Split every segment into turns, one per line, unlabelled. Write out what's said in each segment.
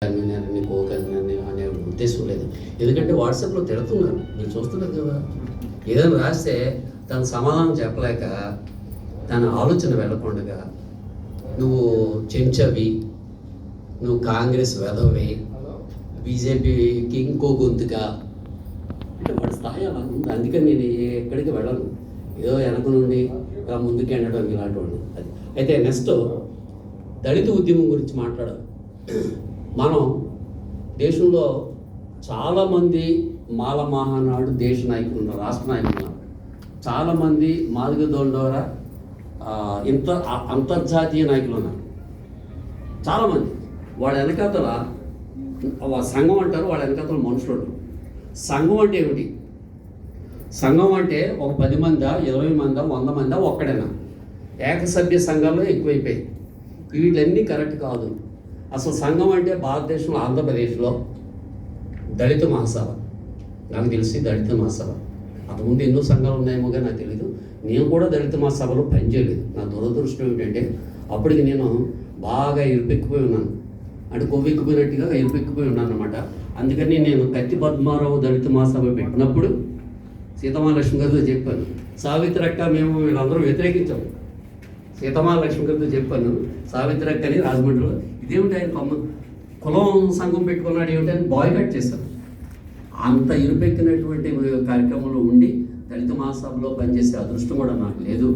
కన్వీనర్ని కో కన్వీనర్ని అనే ఉద్దేశం లేదు. ఎందుకంటే వాట్సాప్లో తిడుతున్నారు, మీరు చూస్తున్నారు కదా. ఏదైనా రాస్తే దానికి సమాధానం చెప్పలేక తన ఆలోచన వెళ్ళకుండా నువ్వు చెంచవి, నువ్వు కాంగ్రెస్ వెధవి, బీజేపీకి ఇంకో గొంతుగా అంటే వాడి స్థాయి అలా ఉంది. అందుకని నేను ఎక్కడికి వెళ్ళను, ఏదో వెనక నుండి ముందుకు వెళ్ళడం ఇలాంటి వాడు. అది అయితే నెక్స్ట్ దళిత ఉద్యమం గురించి మాట్లాడాలి. మనం దేశంలో చాలామంది మాల మహానాడు దేశ నాయకులు ఉన్నారు, రాష్ట్ర నాయకులు ఉన్నారు. చాలామంది మాదిగ దొండోర అంతర్జాతీయ నాయకులు ఉన్నారు చాలామంది. వాళ్ళ వెనకాతల సంఘం అంటారు, వాళ్ళ వెనకాతల మనుషులు. సంఘం అంటే ఏమిటి? సంఘం అంటే ఒక 10 మందా, 20 మందా, 100 మందా, ఒక్కడైనా? ఏకసభ్య సంఘాల్లో ఎక్కువైపోయాయి. వీటన్నీ కరెక్ట్ కాదు. అసలు సంఘం అంటే భారతదేశంలో ఆంధ్రప్రదేశ్లో దళిత మహాసభ, నాకు తెలిసి దళిత మహాసభ. అంతకుముందు ఎన్నో సంఘాలు ఉన్నాయేమో కానీ నాకు తెలీదు. నేను కూడా దళిత మహాసభలో పనిచేయలేదు. నా దురదృష్టం ఏమిటంటే అప్పటికి నేను బాగా ఇరుపెక్కిపోయి ఉన్నాను, అంటే కొవ్వెక్కిపోయినట్టుగా ఇరుపెక్కిపోయి ఉన్నాను అనమాట. అందుకని నేను కత్తి పద్మారావు దళిత మహాసభ పెట్టినప్పుడు సీతమహాలక్ష్మి గారితో చెప్పాను, సావిత్రక్క మేము వీళ్ళందరూ వ్యతిరేకించాము. సీతమహాలక్ష్మి గారితో చెప్పాను, సావిత్రక్క అని రాజమండ్రిలో, ఇదేమిటి ఆయన కులం సంఘం పెట్టుకున్నాడు ఏమిటి అని బాయ్కట్ చేశాను. అంత ఇరుపెక్కినటువంటి కార్యక్రమంలో ఉండి దళిత మహాసభలో పనిచేసే అదృష్టం కూడా నాకు లేదు.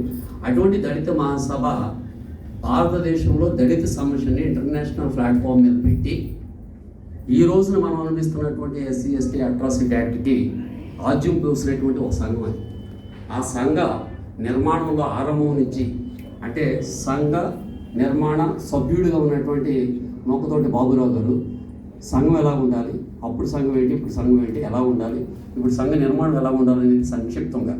అటువంటి దళిత మహాసభ భారతదేశంలో దళిత సమస్యని ఇంటర్నేషనల్ ప్లాట్ఫామ్ మీద పెట్టి ఈ రోజున మనం అనిపిస్తున్నటువంటి ఎస్సీ ఎస్టీ అట్రాసిటీ యాక్ట్కి ఆజ్యం పోసినటువంటి ఒక సంఘం అది. ఆ సంఘ నిర్మాణంలో ఆరంభం నుంచి అంటే సంఘ నిర్మాణ సభ్యుడిగా ఉన్నటువంటి నూకతోటి బాబురావు గారు సంఘం ఎలా ఉండాలి, అప్పుడు సంఘం ఏంటి, ఇప్పుడు సంఘం ఏంటి, ఎలా ఉండాలి, ఇప్పుడు సంఘ నిర్మాణం ఎలా ఉండాలి అనేది సంక్షిప్తంగా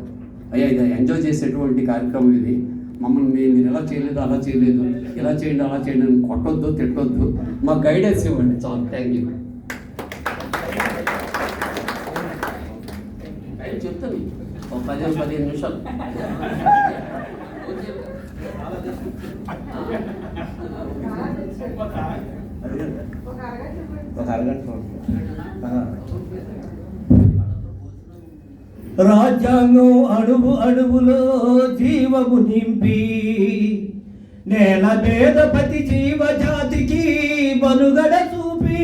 అయ్యా ఇది ఎంజాయ్ చేసేటువంటి కార్యక్రమం ఇది. మమ్మల్ని మీరు ఎలా చేయలేదు, అలా చేయలేదు, ఇలా చేయండి, అలా చేయండి అని కొట్టొద్దు, తిట్టొద్దు, మాకు గైడెన్స్ ఇవ్వండి చాలు. Thank you. చెప్తాను ఒక 15 నిమిషాలు.
రాజ్యాంగం అడుగు అడుగులో జీవము నింపి నేల పేద ప్రతి జీవజాతికి మనుగడ చూపి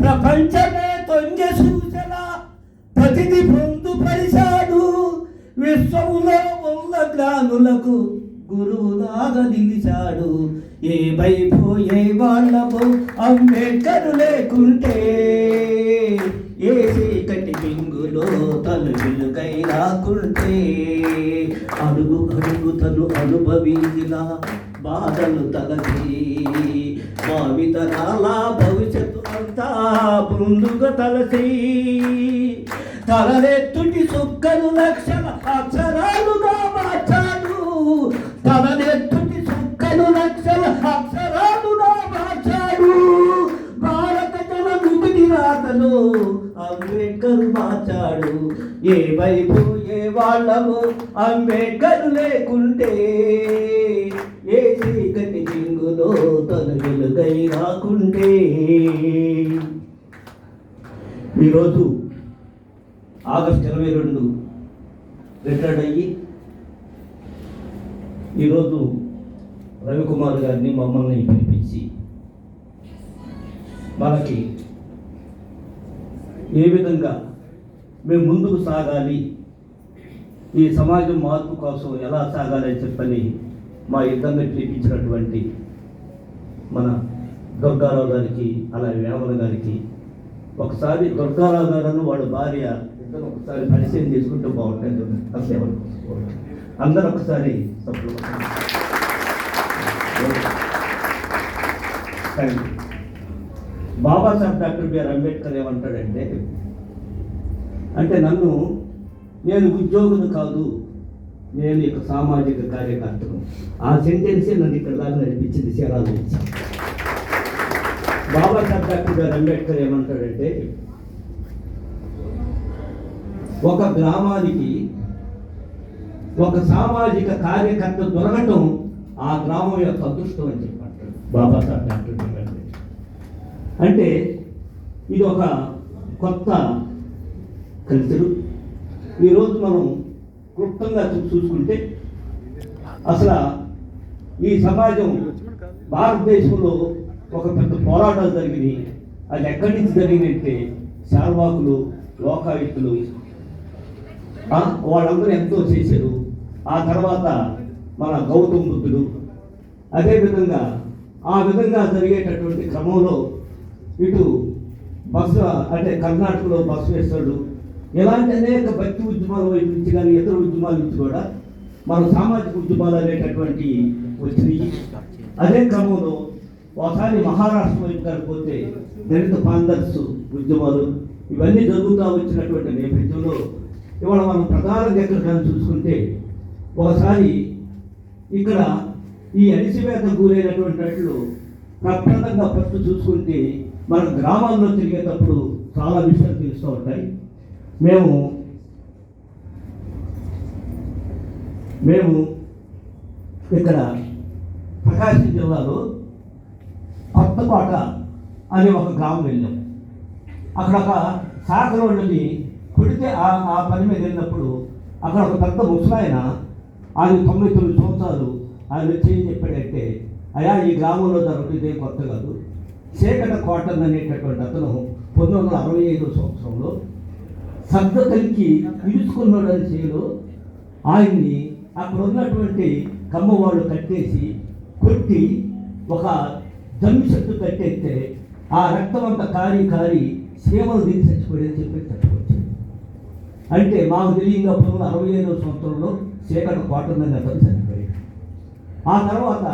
ప్రపంచమే తొంగ సూచన ప్రతిది పొందుపరిచాడు. విశ్వంలో ఉన్న జ్ఞానులకు గురువులాగా నిలిచాడు. ఏ వైపోయే వాళ్ళము అంబేద్కర్ లేకుంటే ఏ చీకటి పింగులో తను వెలుగై రాకుంటే అడుగు అడుగు తను అనుభవించిన బాధలు తలచి భావితరాల భవిష్యత్తు అంతా ముందుగా తలచి తలనెత్తుటి సుక్కలు లక్షల అక్షరాలుగా మార్చాడు. తలనెత్తుటి సుక్కలు లక్షల అక్షరాలుగా మార్చాడు. భారత జన విధి రాతను అంబేద్కర్ మార్చాడు. ఏ వైపు ఏ వాళ్ళము అంబేద్కర్ లేకుంటే ఏ చీకటి చింగులో తన వెలుగై రాకుంటే. ఈరోజు ఆగస్టు 22 రిటైర్డ్ అయ్యి ఈరోజు రవికుమార్ గారిని మమ్మల్ని పిలిపించి మనకి ఏ విధంగా మేము ముందుకు సాగాలి, ఈ సమాజం మార్పు కోసం ఎలా సాగాలని చెప్పని మా ఇద్దరిని పిలిపించినటువంటి మన దుర్గారావు గారికి అలాగే వేమన గారికి ఒకసారి దుర్గారావు గారు వాడు భార్య ఇద్దరు ఒకసారి పరిచయం చేసుకుంటూ బాగుంటుంది. అందరూ ఒకసారి బాబాసాహెబ్ డాక్టర్ బిఆర్ అంబేద్కర్ ఏమంటాడంటే, అంటే నన్ను నేను ఉద్యోగులు కాదు, నేను ఇక సామాజిక కార్యకర్తను. ఆ సెంటెన్సే నన్ను ఇక్కడ దాకా నడిపించింది చీరాల నుంచి. బాబాసాహెబ్ డాక్టర్ బిఆర్ అంబేద్కర్ ఏమంటాడంటే, ఒక గ్రామానికి ఒక సామాజిక కార్యకర్త దొరకటం ఆ గ్రామం యొక్క అదృష్టం అని చెప్పంటాడు బాబాసాహెబ్ డాక్టర్ బిఆర్ అంబేద్కర్. అంటే ఇది ఒక కొత్త కల్చరు. ఈరోజు మనం క్లుప్తంగా చూసుకుంటే అసలు ఈ సమాజం భారతదేశంలో ఒక పెద్ద పోరాటాలు జరిగినాయి. అది ఎక్కడి నుంచి జరిగినట్టే శార్వాకులు, లోకాయుక్తులు వాళ్ళందరూ ఎంతో చేశారు. ఆ తర్వాత మన గౌతమ బుద్ధుడు, అదేవిధంగా ఆ విధంగా జరిగేటటువంటి క్రమంలో ఇటు అంటే కర్ణాటకలో బసవేశ్వరుడు, ఇలాంటి అనేక భక్తి ఉద్యమాల వైపు నుంచి కానీ ఇతర ఉద్యమాల నుంచి కూడా మన సామాజిక ఉద్యమాలు అనేటటువంటి వచ్చినాయి. అదే క్రమంలో ఒకసారి మహారాష్ట్ర వైపు కాకపోతే దళిత పాందర్స్ ఉద్యమాలు ఇవన్నీ జరుగుతూ వచ్చినటువంటి నేపథ్యంలో ఇవాళ మనం ప్రధానంగా ఎక్కడ కానీ చూసుకుంటే ఒకసారి ఇక్కడ ఈ అణిసివేత గురైనటువంటి వాటిలో ప్రప్రదంగా ఫస్ట్ చూసుకుంటే మన గ్రామాల్లో తిరిగేటప్పుడు చాలా విషయాలు తెలుస్తూ ఉంటాయి. మేము ఇక్కడ ప్రకాశం జిల్లాలో కొత్తకోట అనే ఒక గ్రామం వెళ్ళాం. అక్కడ ఒక శాఖల వాళ్ళని కొడితే ఆ పని మీద వెళ్ళినప్పుడు అక్కడ ఒక పెద్ద ముసలాయన, ఆయన 99 సంవత్సరాలు, ఆయన వచ్చి ఏం చెప్పాడంటే, అయ్యా ఈ గ్రామంలో జరుగుతుంది కొత్త కాదు, శేఖర కోటన్ అనేటటువంటి అతను 1965 సంవత్సరంలో సర్దతలికి ఇరుచుకున్నాడు అని చేయలో ఆయన్ని అక్కడ ఉన్నటువంటి కమ్మవాళ్ళు కట్టేసి కొట్టి ఒక జమ్మి చెట్టు కట్టేస్తే ఆ రక్తం అంతా కారి కారి సేవలు దిగి చచ్చిపోయాడని చెప్పి చచ్చిపోయాడు. అంటే మాకు తెలియంగా 1965 సంవత్సరంలో శేఖర కోటన్ అనే అతను చనిపోయాడు. ఆ తర్వాత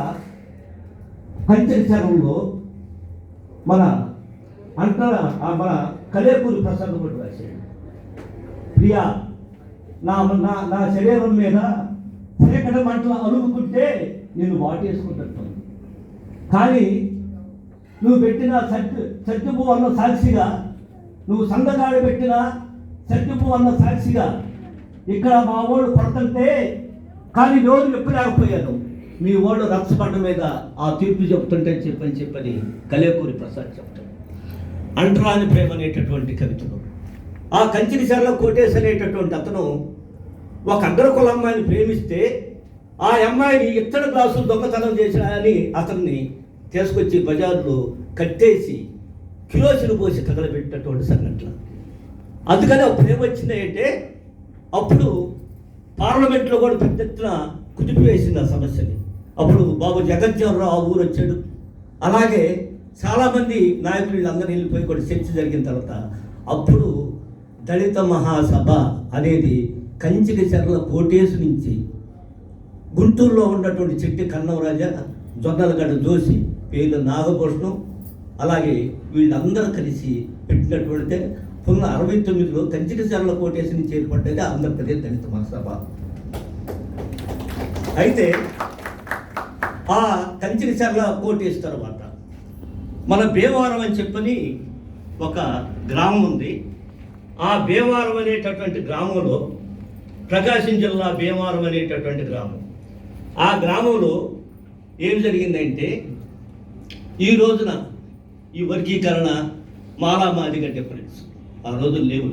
కంచెచరంలో మన కలేపూరి ప్రసాద్ కూడా రాశాడు, ప్రియా నా శరీరం మీద శేఖర మంటలు అలుగుకుంటే నేను వాటేసుకుంటాను, కానీ నువ్వు పెట్టిన సత్యపు అన్న సాక్షిగా, నువ్వు సందకాడ పెట్టిన సత్యపు అన్న సాక్షిగా ఇక్కడ మా వాళ్ళు కొడుతుంటే కానీ రోజు ఎప్పుడైపోయాను మీ వాళ్ళు రక్షపడ్డ మీద ఆ తీర్పు చెప్తుంటే చెప్పని కలేకూరి ప్రసాద్ చెప్తాడు. అంటరాని ప్రేమ అనేటటువంటి కవితలు ఆ కంచిరిచర్ల కోటేశ్ అనేటటువంటి అతను ఒక అగ్రకుల అమ్మాయిని ప్రేమిస్తే ఆ అమ్మాయిని ఇత్తడి గ్లాసులు దొంగతనం చేశాయని అతన్ని తీసుకొచ్చి బజార్లో కట్టేసి కిలోసులు పోసి తగలబెట్టినటువంటి సంఘటన. అందుకని అప్పుడు ఏమొచ్చింది అంటే అప్పుడు పార్లమెంట్లో కూడా పెద్ద ఎత్తున కుదిపివేసింది ఆ సమస్యని. అప్పుడు బాబు జగజ్జీవనరావు ఆ ఊరు వచ్చాడు. అలాగే చాలామంది నాయకులు వీళ్ళందరూ వెళ్ళిపోయి కూడా చర్చ జరిగిన తర్వాత అప్పుడు దళిత మహాసభ అనేది కంచికచర్ల కోటేశు నుంచి గుంటూరులో ఉన్నటువంటి చెట్టి కన్నవరాజ, జొన్నలగడ్డ జోసి, పేర్లు నాగభూషణం, అలాగే వీళ్ళందరూ కలిసి పెట్టినటువంటి 1969లో కంచికచర్ల కోటేశు నుంచి ఏర్పడ్డది ఆంధ్రప్రదేశ్ దళిత మహాసభ. అయితే ఆ కంచికచర్ల కోటేశు తర్వాత మన భీమవరం అని చెప్పని ఒక గ్రామం ఉంది. ఆ భీమవరం అనేటటువంటి గ్రామంలో ప్రకాశం జిల్లా భీమవరం అనేటటువంటి గ్రామం. ఆ గ్రామంలో ఏం జరిగిందంటే ఈ రోజున ఈ వర్గీకరణ మాలామాదిగ డిఫరెన్స్ ఆ రోజులు లేవు.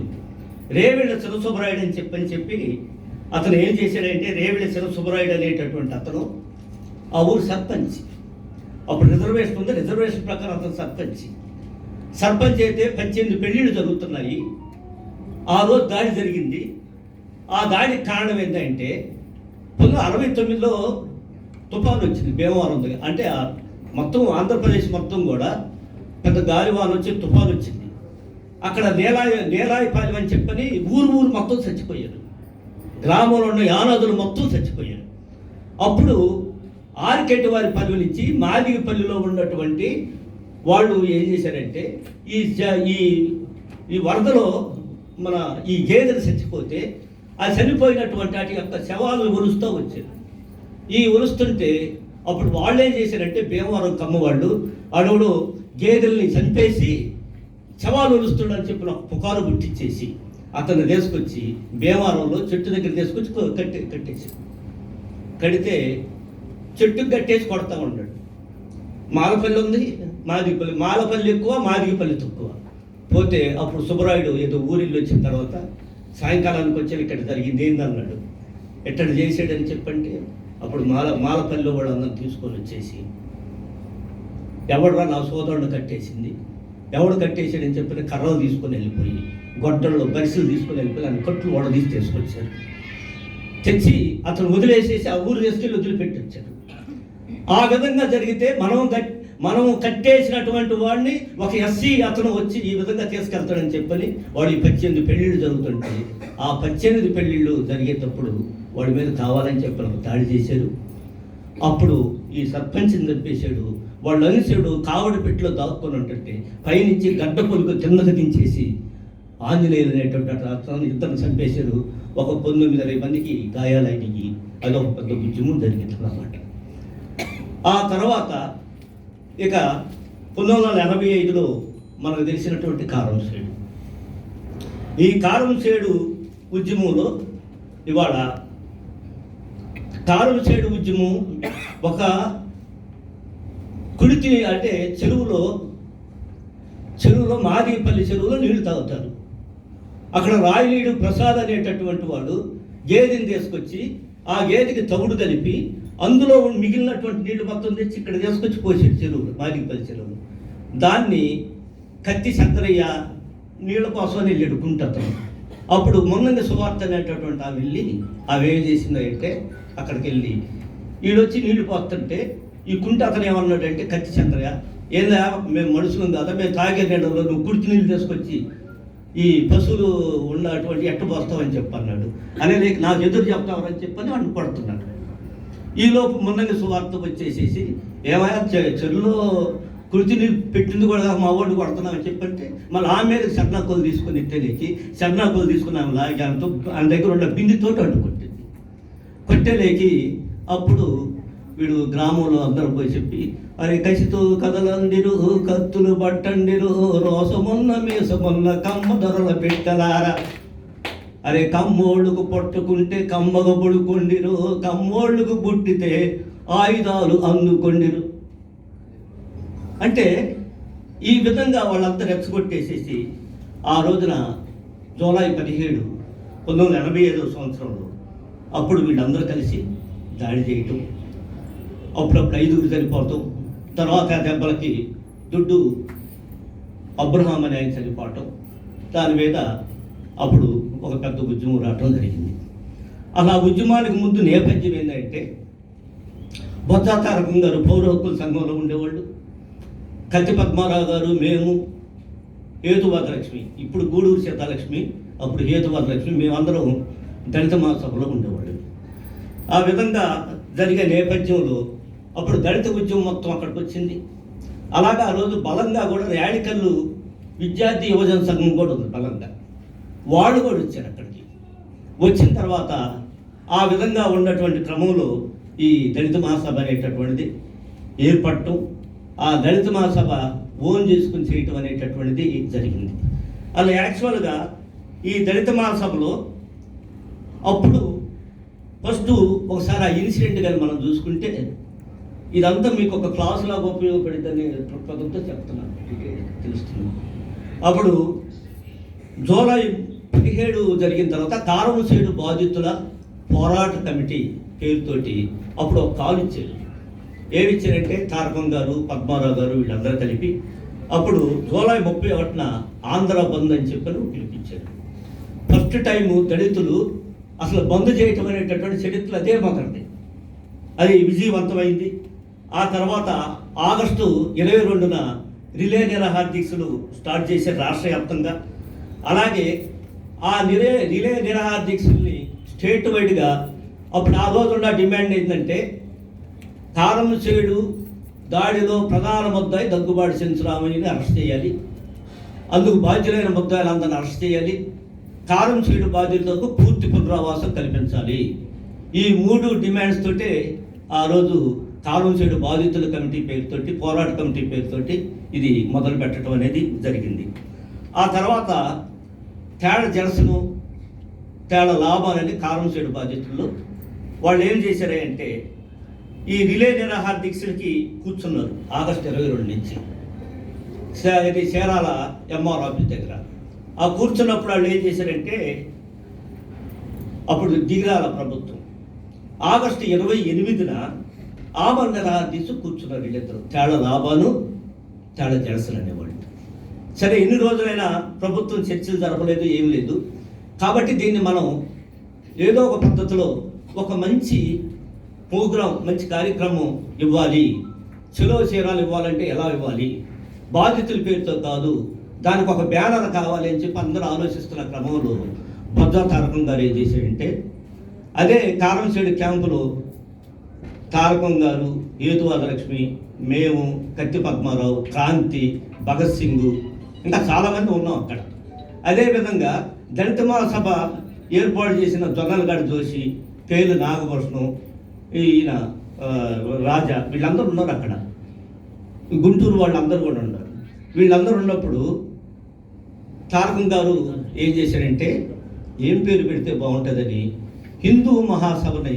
రేవిళ్ళ శివసుబ్బరాయుడు అని చెప్పి అతను ఏం చేశాడంటే, రేవిళ్ళ శివసుబ్బరాయుడు అనేటటువంటి అతను ఆ ఊరు సర్పంచ్. అప్పుడు రిజర్వేషన్ ఉంది, రిజర్వేషన్ ప్రకారం అతను సర్పంచ్ అయితే 18 పెళ్ళిళ్ళు జరుగుతున్నాయి. ఆ రోజు దాడి జరిగింది. ఆ దాడికి కారణం ఏంటంటే 1969లో తుఫాను వచ్చింది భీమవరం దగ్గర. అంటే మొత్తం ఆంధ్రప్రదేశ్ మొత్తం కూడా పెద్ద గాలివాన వచ్చి తుఫాను వచ్చింది. అక్కడ నేలాయిపాలెం అని చెప్పని ఊరు మొత్తం చచ్చిపోయారు. గ్రామంలో ఉన్న యానాదులు మొత్తం చచ్చిపోయారు. అప్పుడు ఆరికెట్టి వారి పదవి నుంచి మాదిగపల్లిలో ఉన్నటువంటి వాళ్ళు ఏం చేశారంటే ఈ వరదలో మన ఈ గేదెలు చచ్చిపోతే ఆ చనిపోయినటువంటి వాటి యొక్క శవాలను ఒలుస్తూ వచ్చారు. ఈ ఒలుస్తుంటే అప్పుడు వాళ్ళు ఏం చేశారంటే భీమవరం కమ్మవాళ్ళు అడవుడు గేదెల్ని చంపేసి శవాలు ఒలుస్తుండని చెప్పిన పుకారు గుట్టించేసి అతన్ని తీసుకొచ్చి భీమవరంలో చెట్టు దగ్గర తీసుకొచ్చి కట్టేసి కడితే చెట్టుకు కట్టేసి కొడతా ఉన్నాడు. మాలపల్లి ఉంది, మాదిగపల్లి, మాలపల్లి ఎక్కువ, మాదిగపల్లి తక్కువ. పోతే అప్పుడు సుబ్బరాయుడు ఏదో ఊరిల్లు వచ్చిన తర్వాత సాయంకాలానికి వచ్చి ఇక్కడ జరిగింది ఏందన్నాడు. ఎట్టడి చేసాడని చెప్పంటే అప్పుడు మాలపల్లిలో వాళ్ళందరూ తీసుకొని వచ్చేసి ఎవడరా నా సోదరుడు కట్టేసింది, ఎవడు కట్టేసాడని చెప్పిన కర్రలు తీసుకొని వెళ్ళిపోయి గొడ్డల్లో బరిసెలు తీసుకొని వెళ్ళిపోయి దాన్ని కట్లు తీసి తీసుకొచ్చారు. తెచ్చి అతను వదిలేసేసి ఆ ఊరు తీసుకెళ్ళి వదిలిపెట్టి వచ్చారు. ఆ విధంగా జరిగితే మనం కట్టేసినటువంటి వాడిని ఒక ఎస్సీ అతను వచ్చి ఈ విధంగా తీసుకెళ్తాడని చెప్పని వాడి 18 పెళ్ళిళ్ళు జరుగుతుంటే ఆ 18 పెళ్ళిళ్ళు జరిగేటప్పుడు వాడి మీద కావాలని చెప్పి ఒక దాడి చేశారు. అప్పుడు ఈ సర్పంచ్ని చంపేశాడు. వాళ్ళు అనిసాడు కావడి పెట్టిలో దాక్కుని ఉంటుంటే పైనుంచి గడ్డ పొలుగు కిందకు దించేసి ఆంజనేయులు అనేటువంటి అతను ఇద్దరు చంపేశారు. ఒక 19 మందికి గాయాలైనవి. అదొక పెద్ద ఉద్యమం జరిగింది అన్నమాట. ఆ తర్వాత ఇక 1985లో మనకు తెలిసినటువంటి కారంసేడు. ఈ కారంసేడు ఉద్యమంలో ఇవాళ కారంసేడు ఉద్యమం ఒక కుడితి అంటే చెరువులో మాదిగపల్లి చెరువులో నీళ్లు తాగుతారు. అక్కడ రాయలీడు ప్రసాద్ అనేటటువంటి వాడు గేదెని తీసుకొచ్చి ఆ గేదెకి తవుడు కలిపి అందులో మిగిలినటువంటి నీళ్లు మొత్తం తెచ్చి ఇక్కడ తీసుకొచ్చి పోసాడు చెరువులు, మాదిగపల్లి చెరువులు. దాన్ని కత్తి శంకరయ్య నీళ్ళ కోసం వెళ్ళాడు కుంటతను. అప్పుడు మొన్నంగా సువార్త అనేటటువంటి ఆమె వెళ్ళి ఆమె ఏం చేసిందంటే అక్కడికి వెళ్ళి వీడొచ్చి నీళ్లు పోతుంటే ఈ కుంట అతను ఏమన్నాడంటే కత్తి చంద్రయ్య ఏందా మేము మనుషులం కదా, మేము తాగే నీళ్ళలో నువ్వు కుడితి నీళ్ళు తీసుకొచ్చి ఈ పశువులు ఉన్నటువంటి ఎట్టు పోస్తావని చెప్పన్నాడు. అనేది నాకు ఎదురు చెప్తామని చెప్పని వాడిని కొడుతున్నాడు. ఈలోపు మొన్నంగా సువార్త వచ్చేసేసి ఏమైనా చెరువులో కుర్తిని పెట్టింది కూడా మా వాడిని కొడుతున్నామని చెప్పంటే మళ్ళీ ఆమె మీద శరణాకులు తీసుకుని ఇట్టేలేకి శరణాకులు తీసుకుని ఆమె లాగాతో ఆమె దగ్గర ఉన్న బిందితోటి అడ్డుకొట్టింది. కొట్టేలేకి అప్పుడు వీడు గ్రామంలో అందరూ పోయి చెప్పి అరే కసితో కదలండిరు కత్తులు పట్టండిరు రోసమున్న మీసమున్న కమ్మ ధరల పెట్టలారా, అరే కమ్మోళ్ళకు పట్టుకుంటే కమ్మగా పడుకొండిరు, కమ్మోళ్ళకు పుట్టితే ఆయుధాలు అందుకొండిరు అంటే ఈ విధంగా వాళ్ళంతా రెచ్చగొట్టేసేసి ఆ రోజున జూలై 17, 1985 సంవత్సరంలో అప్పుడు వీళ్ళందరూ కలిసి దాడి చేయటం. అప్పుడప్పుడు 5 చనిపోవటం, తర్వాత దెబ్బలకి దుడ్డు అబ్రహాం అని ఆయన చనిపోవటం. దాని మీద అప్పుడు ఒక పెద్ద ఉద్యమం రావటం జరిగింది. అలా ఉద్యమానికి ముందు నేపథ్యం ఏంటంటే బొత్స తారకం గారు పౌర హక్కుల సంఘంలో ఉండేవాళ్ళు, కత్తి పద్మారావు గారు, మేము, హేతువాదలక్ష్మి, ఇప్పుడు గూడూరు సీతాలక్ష్మి, అప్పుడు హేతువాదలక్ష్మి, మేమందరం దళిత మహాసభలో ఉండేవాళ్ళు. ఆ విధంగా జరిగే నేపథ్యంలో అప్పుడు దళిత ఉద్యమం మొత్తం అక్కడికి వచ్చింది. అలాగా ఆ రోజు బలంగా కూడా ర్యాడికల్లు విద్యార్థి యువజన సంఘం కూడా ఉంది బలంగా, వాళ్ళు కూడా వచ్చారు అక్కడికి. వచ్చిన తర్వాత ఆ విధంగా ఉన్నటువంటి క్రమంలో ఈ దళిత మహాసభ అనేటటువంటిది ఏర్పడటం, ఆ దళిత మహాసభ ఓన్ చేసుకుని చేయటం అనేటటువంటిది జరిగింది. అలా యాక్చువల్గా ఈ దళిత మహాసభలో అప్పుడు ఫస్ట్ ఒకసారి ఆ ఇన్సిడెంట్ కానీ మనం చూసుకుంటే ఇదంతా మీకు ఒక క్లాస్ లాగా ఉపయోగపడిందని దృక్పథంతో చెప్తున్నాను, తెలుస్తుంది. అప్పుడు జూలై 17 జరిగిన తర్వాత కారంసేడు బాధితుల పోరాట కమిటీ పేరుతోటి అప్పుడు ఒక కాల్ ఇచ్చారు. ఏమిచ్చారంటే తారకం గారు, పద్మారావు గారు వీళ్ళందరూ కలిపి అప్పుడు జూలై 31న ఆంధ్ర బంద్ అని చెప్పని పిలిపించారు. ఫస్ట్ టైము దళితులు అసలు బంద్ చేయటం అనేటటువంటి చరిత్ర అదే మాకండి, అది విజయవంతమైంది. ఆ తర్వాత ఆగస్టు 22న రిలే నిరాహార దీక్షలు స్టార్ట్ చేశారు రాష్ట్ర వ్యాప్తంగా. అలాగే ఆ రిలే నిరాహార దీక్షల్ని స్టేట్ వైడ్గా అప్పుడు ఆ రోజున్న డిమాండ్ ఏంటంటే కారంసేడు దాడిలో ప్రధాన ముద్దాయి దగ్గుబాటి సెంచురామయ్యని అరెస్ట్ చేయాలి, అందుకు బాధ్యులైన ముద్దాయిలందరిని అరెస్ట్ చేయాలి, కారంసేడు బాధితులకు పూర్తి పునరావాసం కల్పించాలి. ఈ 3 డిమాండ్స్ తోటే ఆ రోజు కారంసేడు బాధితుల కమిటీ పేరుతోటి, పోరాట కమిటీ పేరుతోటి ఇది మొదలు పెట్టడం అనేది జరిగింది. ఆ తర్వాత తేడ జనసను తేడ లాభాలని కారంసేడు బాధితులు వాళ్ళు ఏం చేశారంటే ఈ రిలే నిరాహార దీక్షలకి కూర్చున్నారు ఆగస్టు 22 నుంచి. ఇది చీరాల ఎంఆర్ ఆఫీస్ దగ్గర. ఆ కూర్చున్నప్పుడు వాళ్ళు ఏం చేశారంటే, అప్పుడు దిగిరాల ప్రభుత్వం ఆగస్టు 28న ఆమరణ కూర్చున్నారు వీళ్ళిద్దరు, తేళ లాభాను తేళ జలసలు అనేవాళ్ళు. సరే, ఎన్ని రోజులైనా ప్రభుత్వం చర్చలు జరపలేదు, ఏం లేదు. కాబట్టి దీన్ని మనం ఏదో ఒక పద్ధతిలో ఒక మంచి ప్రోగ్రాం, మంచి కార్యక్రమం ఇవ్వాలి. చెలో చీరాలు ఇవ్వాలంటే ఎలా ఇవ్వాలి, బాధితుల పేరుతో కాదు, దానికి ఒక బ్యానర్ కావాలి అని చెప్పి అందరూ ఆలోచిస్తున్న క్రమంలో బొజ్జా తారకం గారు ఏం చేశాడంటే, అదే కారంచేడు క్యాంపులో తారకం గారు, ఏతువాదలక్ష్మి, మేము, కత్తి పద్మారావు, క్రాంతి, భగత్ సింగ్, ఇంకా చాలామంది ఉన్నాం అక్కడ. అదేవిధంగా దళిత మహాసభ ఏర్పాటు చేసిన జొన్నలగడ్డ జోషి, పేలు నాగభూషణం, ఈయన రాజా, వీళ్ళందరూ ఉన్నారు అక్కడ. గుంటూరు వాళ్ళందరూ కూడా ఉన్నారు. వీళ్ళందరూ ఉన్నప్పుడు తారకం గారు ఏం చేశారంటే, ఏం పేరు పెడితే బాగుంటుందని హిందూ మహాసభని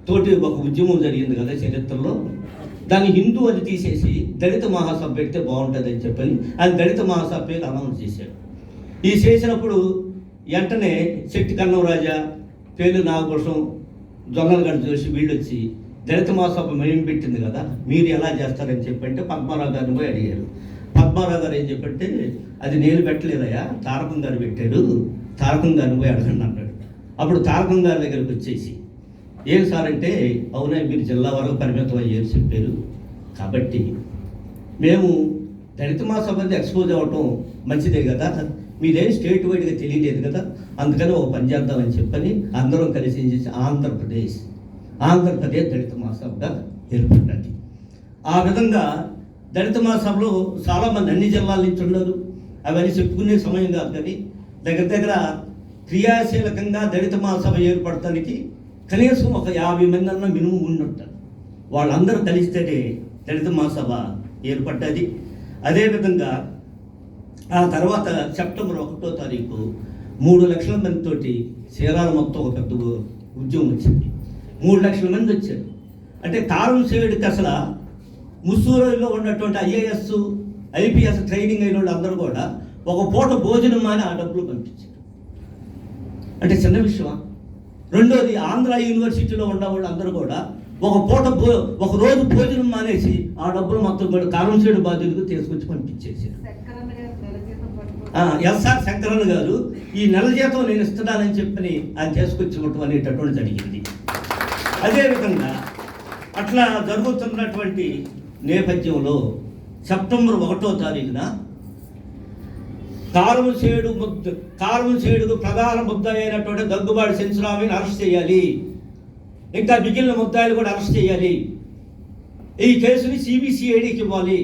తోటి ఒక ఉద్యమం జరిగింది కదా చరిత్రలో, దాన్ని హిందూ అని తీసేసి దళిత మహాసభ పెడితే బాగుంటుందని చెప్పని ఆయన దళిత మహాసభ పేరు అనౌన్స్ చేశాడు. ఈ చేసినప్పుడు వెంటనే శెట్టి కన్నవరాజా, పేలు నాగభూషణం, జొన్నలగడ్డ జోషి వీళ్ళు వచ్చి దళిత మహాసభ మేము పెట్టింది కదా, మీరు ఎలా చేస్తారని చెప్పంటే పద్మారావు గారిని పోయి అడిగారు. పద్మారావు గారు ఏం చెప్పంటే, అది నేను పెట్టలేదయా, తారకం గారు పెట్టారు, తారకం గారిని పోయి అడగండి అన్నాడు. అప్పుడు తారకం గారి దగ్గరికి వచ్చేసి, ఏం సార్ అంటే, అవునా మీరు జిల్లా వరకు పరిమితం అయ్యారు చెప్పారు, కాబట్టి మేము దళిత మహాసభ ఎక్స్పోజ్ అవ్వటం మంచిదే కదా, మీరేం స్టేట్ వైడ్గా తెలియలేదు కదా, అందుకని ఒక పని చేద్దామని చెప్పని అందరం కలిసి ఏం చేసి ఆంధ్రప్రదేశ్ దళిత మహాసభగా ఏర్పడ్డది. ఆ విధంగా దళిత మహాసభలో చాలామంది అన్ని జిల్లాల నుంచి ఉన్నారు. అవన్నీ చెప్పుకునే సమయం కాదు, కానీ దగ్గర దగ్గర క్రియాశీలకంగా దళిత మహాసభ ఏర్పడటానికి కనీసం ఒక 50 మంది అన్న మినిమం ఉండుంటారు. వాళ్ళందరూ కలిస్తేనే దళిత మహాసభ ఏర్పడ్డది. అదేవిధంగా ఆ తర్వాత సెప్టెంబర్ 1వ తారీఖు 3 లక్షల మందితోటి చీరాల మొత్తం ఒక పెద్ద ఉద్యమం వచ్చింది. 3 లక్షల మంది వచ్చారు. అంటే కారంచేడుకి అసలు ముస్సూరులో ఉన్నటువంటి IAS, IPS ట్రైనింగ్ అయిన వాళ్ళు అందరూ కూడా ఒక పూట భోజనం మాని ఆ డబ్బులు పంపించారు. అంటే చిన్న విషయమా? రెండోది, ఆంధ్ర యూనివర్సిటీలో ఉన్న వాళ్ళు అందరూ కూడా ఒక రోజు భోజనం మానేసి ఆ డబ్బులు మొత్తం కూడా కారంచేడు బాధ్యులకు తీసుకొచ్చి పంపించేసారు. ఎస్ఆర్ శంకరన్న గారు ఈ నెల జీతం నేను ఇస్తున్నానని చెప్పని ఆయన తీసుకొచ్చి ఇవ్వటం అనేటటువంటి జరిగింది. అదేవిధంగా అట్లా జరుగుతున్నటువంటి నేపథ్యంలో సెప్టెంబర్ 1వ తారీఖున కారంచేడుకు ప్రధాన ముద్దాయి అయినటువంటి దగ్గుబాటి సెంచురామిని అరెస్ట్ చేయాలి, ఇంకా మిగిలిన ముద్దాయిలు కూడా అరెస్ట్ చేయాలి, ఈ కేసుని CBCIDకి ఇవ్వాలి.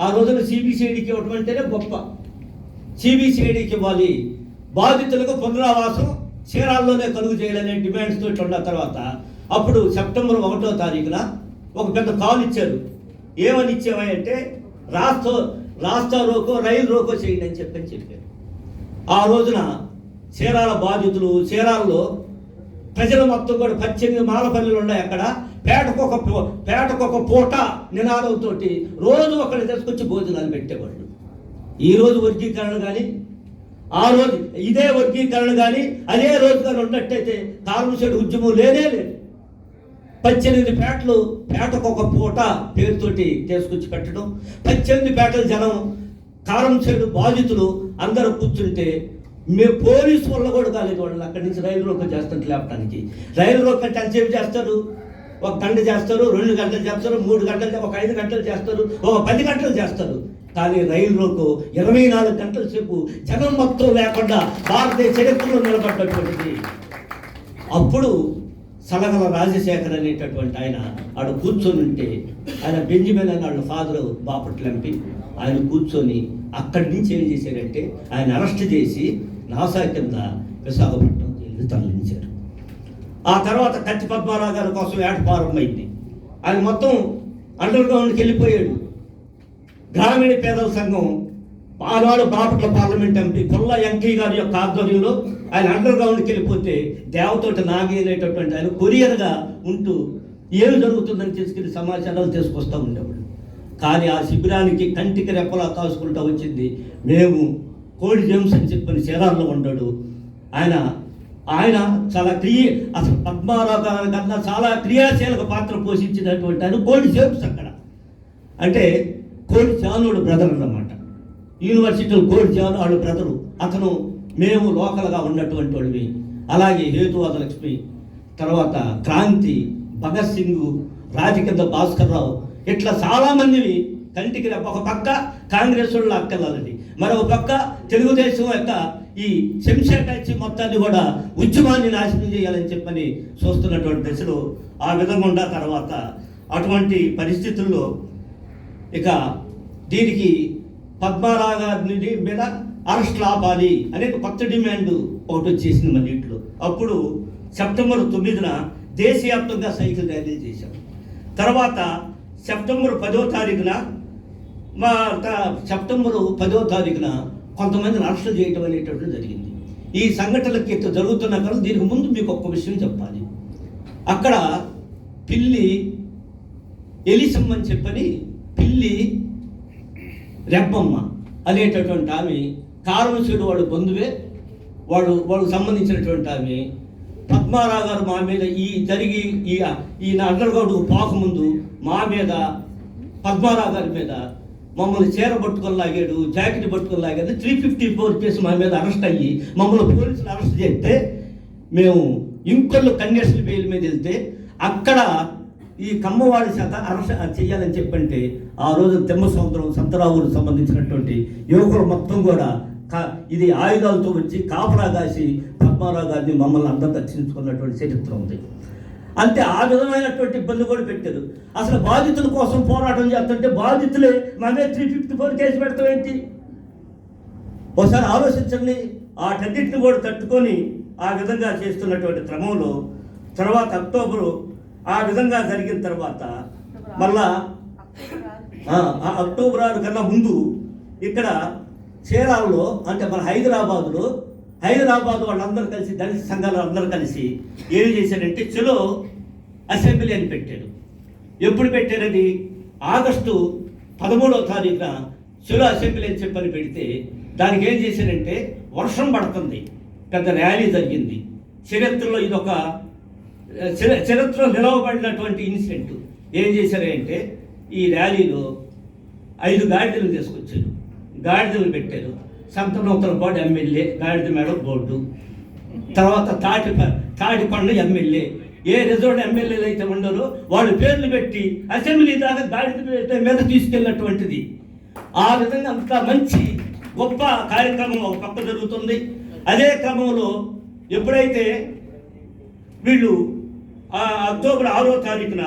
ఆ రోజున CBCIDకి ఇవ్వటం అంటేనే గొప్ప. CBCIDకి ఇవ్వాలి, బాధితులకు పునరావాసం చీరాల్లోనే కలుగు చేయాలనే డిమాండ్స్ తోటి ఉన్న తర్వాత అప్పుడు సెప్టెంబర్ 1వ తారీఖున ఒక పెద్ద కాల్ ఇచ్చారు. ఏమని ఇచ్చేవాయంటే, రాస్తా రోకో, రైలు రోకో చేయండి అని చెప్పారు. ఆ రోజున చీరాల బాధితులు, చీరాల్లో ప్రజలు మొత్తం కూడా 18 మాలపల్లిలు ఉన్నాయి. అక్కడ పేటకొక పూట నినాదంతో రోజు ఒకళ్ళు తీసుకొచ్చి భోజనాలు పెట్టేవాళ్ళు. ఈ రోజు వర్గీకరణ కానీ, ఆ రోజు ఇదే వర్గీకరణ కానీ అదే రోజుగా ఉన్నట్టయితే కారంచేడు ఉద్యమం లేనే లేదు. 18 పేటలు, పేటకొక పూట పేరుతోటి తీసుకొచ్చి పెట్టడం, 18 పేటల జనం, కారంచేడు బాధితులు అందరూ కూర్చుంటే మేము పోలీసు వల్ల కూడా కాలేదు. వాళ్ళు అక్కడి నుంచి రైలు రోకో చేస్తుంటే లేపడానికి. రైలు రోకో అంటే ఎంతసేపు చేస్తారు? 1 గంట చేస్తారు, 2 గంటలు చేస్తారు, 3 గంటలు, ఒక 5 గంటలు చేస్తారు, ఒక 10 గంటలు చేస్తారు. కానీ రైలు రోకో 24 గంటల సేపు జనం మొత్తం లేకుండా భారతదేశ చరిత్రలో నిలబడ్డటువంటిది. అప్పుడు సలగల రాజశేఖర్ అనేటటువంటి ఆయన ఆడ కూర్చొని ఉంటే, ఆయన బెంజమిన్ అని వాళ్ళ ఫాదరు బాపట్ల ఎంపీ, ఆయన కూర్చొని అక్కడి నుంచి ఏం చేశారంటే ఆయన అరెస్ట్ చేసి నాసా కింద విశాఖపట్నం జైలుకి తరలించారు. ఆ తర్వాత కత్తి పద్మారావు గారి కోసం ఏట ప్రారంభమైంది. ఆయన మొత్తం అండర్ గ్రౌండ్కి వెళ్ళిపోయాడు. గ్రామీణ పేదల సంఘం ఆనాడు బాపట్ల పార్లమెంట్ ఎంపీ కొల్లా వెంకయ్య గారి యొక్క ఆధ్వర్యంలో ఆయన అండర్ గ్రౌండ్కి వెళ్ళిపోతే దేవతోటి నాగి అనేటటువంటి ఆయన కొరియర్గా ఉంటూ ఏమి జరుగుతుందని తీసుకెళ్ళి సమాచారాలు తీసుకొస్తూ ఉండేవాడు. కానీ ఆ శిబిరానికి కంటికి రెప్పలా కాసుకుంటూ వచ్చింది మేము. కోడి జేమ్స్ అని చెప్పని చీరాల్లో ఉన్నాడు ఆయన. ఆయన చాలా అసలు పద్మారావు గారి కన్నా చాలా క్రియాశీలక పాత్ర పోషించినటువంటి ఆయన కోడి జేమ్స్ అక్కడ. అంటే కోడి జానుడు బ్రదర్ అన్నమాట. యూనివర్సిటీలో కోడి జాను వాళ్ళ బ్రదరు. అతను మేము లోకల్గా ఉన్నటువంటి వాళ్ళవి. అలాగే హేతువాద లక్ష్మి, తర్వాత క్రాంతి, భగత్ సింగ్, రాజకింద భాస్కర్ రావు, ఇట్లా చాలామందిని కంటికి ఒక పక్క కాంగ్రెస్ వాళ్ళు అక్కర్లాలండి, మరొక పక్క తెలుగుదేశం యొక్క ఈ శంషాటాచి మొత్తాన్ని కూడా ఉద్యమాన్ని నాశనం చేయాలని చెప్పని చూస్తున్నటువంటి దశలో ఆ విధంగా ఉన్న తర్వాత అటువంటి పరిస్థితుల్లో ఇక దీనికి పద్మారావు గారి మీద అరెస్టులు ఆపాలి అనేది కొత్త డిమాండ్ ఒకటి వచ్చేసింది మన ఇంట్లో. అప్పుడు సెప్టెంబర్ 9న దేశవ్యాప్తంగా సైకిల్ ర్యాలీ చేశాం. తర్వాత సెప్టెంబర్ 10వ తారీఖున సెప్టెంబర్ 10వ తారీఖున కొంతమందిని అరెస్టు చేయటం అనేటటువంటి జరిగింది. ఈ సంఘటనలకి జరుగుతున్న కాలం దీనికి ముందు మీకు ఒక్క విషయం చెప్పాలి. అక్కడ పిల్లి ఎలిసమ్మ అని చెప్పని పిల్లి రెబ్బమ్మ అనేటటువంటి ఆమె కారణశీడు వాడు బంధువే, వాడు సంబంధించినటువంటి ఆమె. పద్మారావు గారు మా మీద ఈయన అండర్గ్రౌండ్కు పోకముందు మా మీద పద్మారావు గారి మీద మమ్మల్ని చీర పట్టుకొని లాగాడు, జాకెట్ పట్టుకొని లాగాడు. 354 కేసు మా మీద అరెస్ట్ అయ్యి మమ్మల్ని పోలీసులు అరెస్ట్ చేస్తే మేము ఇంకొల్లు కండిషన్ బెయిల్ మీద వెళ్తే అక్కడ ఈ కమ్మవాడి శాత అరెస్ట్ చేయాలని చెప్పంటే ఆ రోజు తెమ్మ సముద్రం సంతరావుకు సంబంధించినటువంటి యువకులు మొత్తం కూడా ఇది ఆయుధాలతో వచ్చి కాపలా కాసి పద్మారావు గారిని మమ్మల్ని అందరూ రక్షించుకున్నటువంటి చరిత్ర ఉంది. అంతే ఆ విధమైనటువంటి ఇబ్బంది కూడా పెట్టారు. అసలు బాధితుల కోసం పోరాటం చేస్తుంటే బాధితులే మనమే 354 కేసు పెడతాం ఏంటి? ఒకసారి ఆలోచించండి. వాటన్నిటిని కూడా తట్టుకొని ఆ విధంగా చేస్తున్నటువంటి క్రమంలో తర్వాత అక్టోబరు ఆ విధంగా జరిగిన తర్వాత మళ్ళా అక్టోబర్ 6 కన్నా ముందు ఇక్కడ చీరాల్లో అంటే మన హైదరాబాద్ వాళ్ళందరూ కలిసి దళిత సంఘాలు అందరూ కలిసి ఏం చేశారంటే చలో అసెంబ్లీ అని పెట్టారు. ఎప్పుడు పెట్టారని ఆగస్టు 13వ తారీఖున చలో అసెంబ్లీ అని చెప్పని పెడితే దానికి ఏం చేశారంటే వర్షం పడుతుంది, పెద్ద ర్యాలీ జరిగింది. చరిత్రలో ఇదొక చరిత్రలో నిలవబడినటువంటి ఇన్సిడెంట్. ఏం చేశారంటే ఈ ర్యాలీలో 5 గాడిదలు తీసుకొచ్చారు, గాడిదలు పెట్టారు. సంతనూతల పాటు ఎమ్మెల్యే గాడిద మేడం బోర్డు, తర్వాత తాటికొండ ఎమ్మెల్యే, ఏ రిజర్వ్ ఎమ్మెల్యేలు అయితే ఉన్నారో వాళ్ళు పేర్లు పెట్టి అసెంబ్లీ దాకా గాడిద మీద తీసుకెళ్ళినటువంటిది. ఆ విధంగా అంత మంచి గొప్ప కార్యక్రమం ఒక పక్క జరుగుతుంది. అదే క్రమంలో ఎప్పుడైతే వీళ్ళు అక్టోబర్ 6వ తారీఖున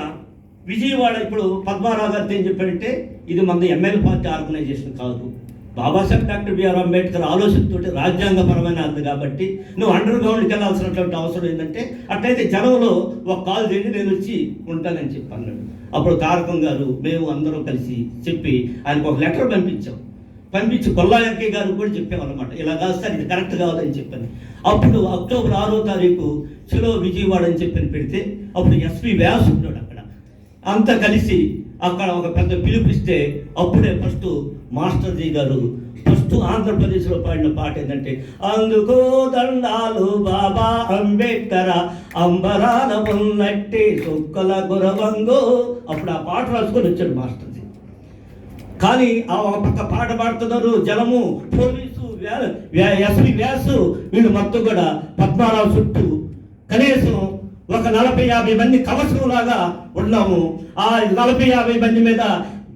విజయవాడ, ఇప్పుడు పద్మారావు గారితో ఏం చెప్పారంటే ఇది మన ఎమ్మెల్యే పార్టీ ఆర్గనైజేషన్ కాదు, బాబాసాహెబ్ డాక్టర్ బిఆర్ అంబేద్కర్ ఆలోచనతోటి రాజ్యాంగపరమైన అంది కాబట్టి నువ్వు అండర్ గ్రౌండ్కి వెళ్ళాల్సినటువంటి అవసరం ఏంటంటే అట్లయితే జనంలో ఒక కాల్ చేయండి, నేను వచ్చి ఉంటానని చెప్పి అన్నాడు. అప్పుడు తారకం గారు మేము అందరం కలిసి చెప్పి ఆయనకు ఒక లెటర్ పంపించి కొల్లాయంకి గారు కూడా చెప్పామన్నమాట, ఇలా కాదు సార్ ఇది కరెక్ట్ కాదని చెప్పని. అప్పుడు అక్టోబర్ 6వ తారీఖు చలో విజయవాడ అని చెప్పని పెడితే అప్పుడు ఎస్పి వ్యాస్ ఉన్నాడు అక్కడ. అంతా కలిసి అక్కడ ఒక పెద్ద పిలుపిస్తే అప్పుడే ఫస్ట్ మాస్టర్ జీ గారు ఫస్ట్ ఆంధ్రప్రదేశ్లో పాడిన పాట ఏంటంటే అందుకో దండాలు బాబా అంబేద్కర అంబరాల ఉన్నట్టే సుక్కల గురవంగో. అప్పుడు ఆ పాట రాసుకొని వచ్చాడు మాస్టర్ జీ. కానీ ఆ ఒక పక్క పాట పాడుతున్నారు జనము, పోలీసు, ఎస్పి వ్యాసు, వీళ్ళు మొత్తం కూడా పద్మారావు చుట్టూ కనీసం ఒక 40-50 మంది కవచంలాగా ఉన్నాము. ఆ 40-50 మంది మీద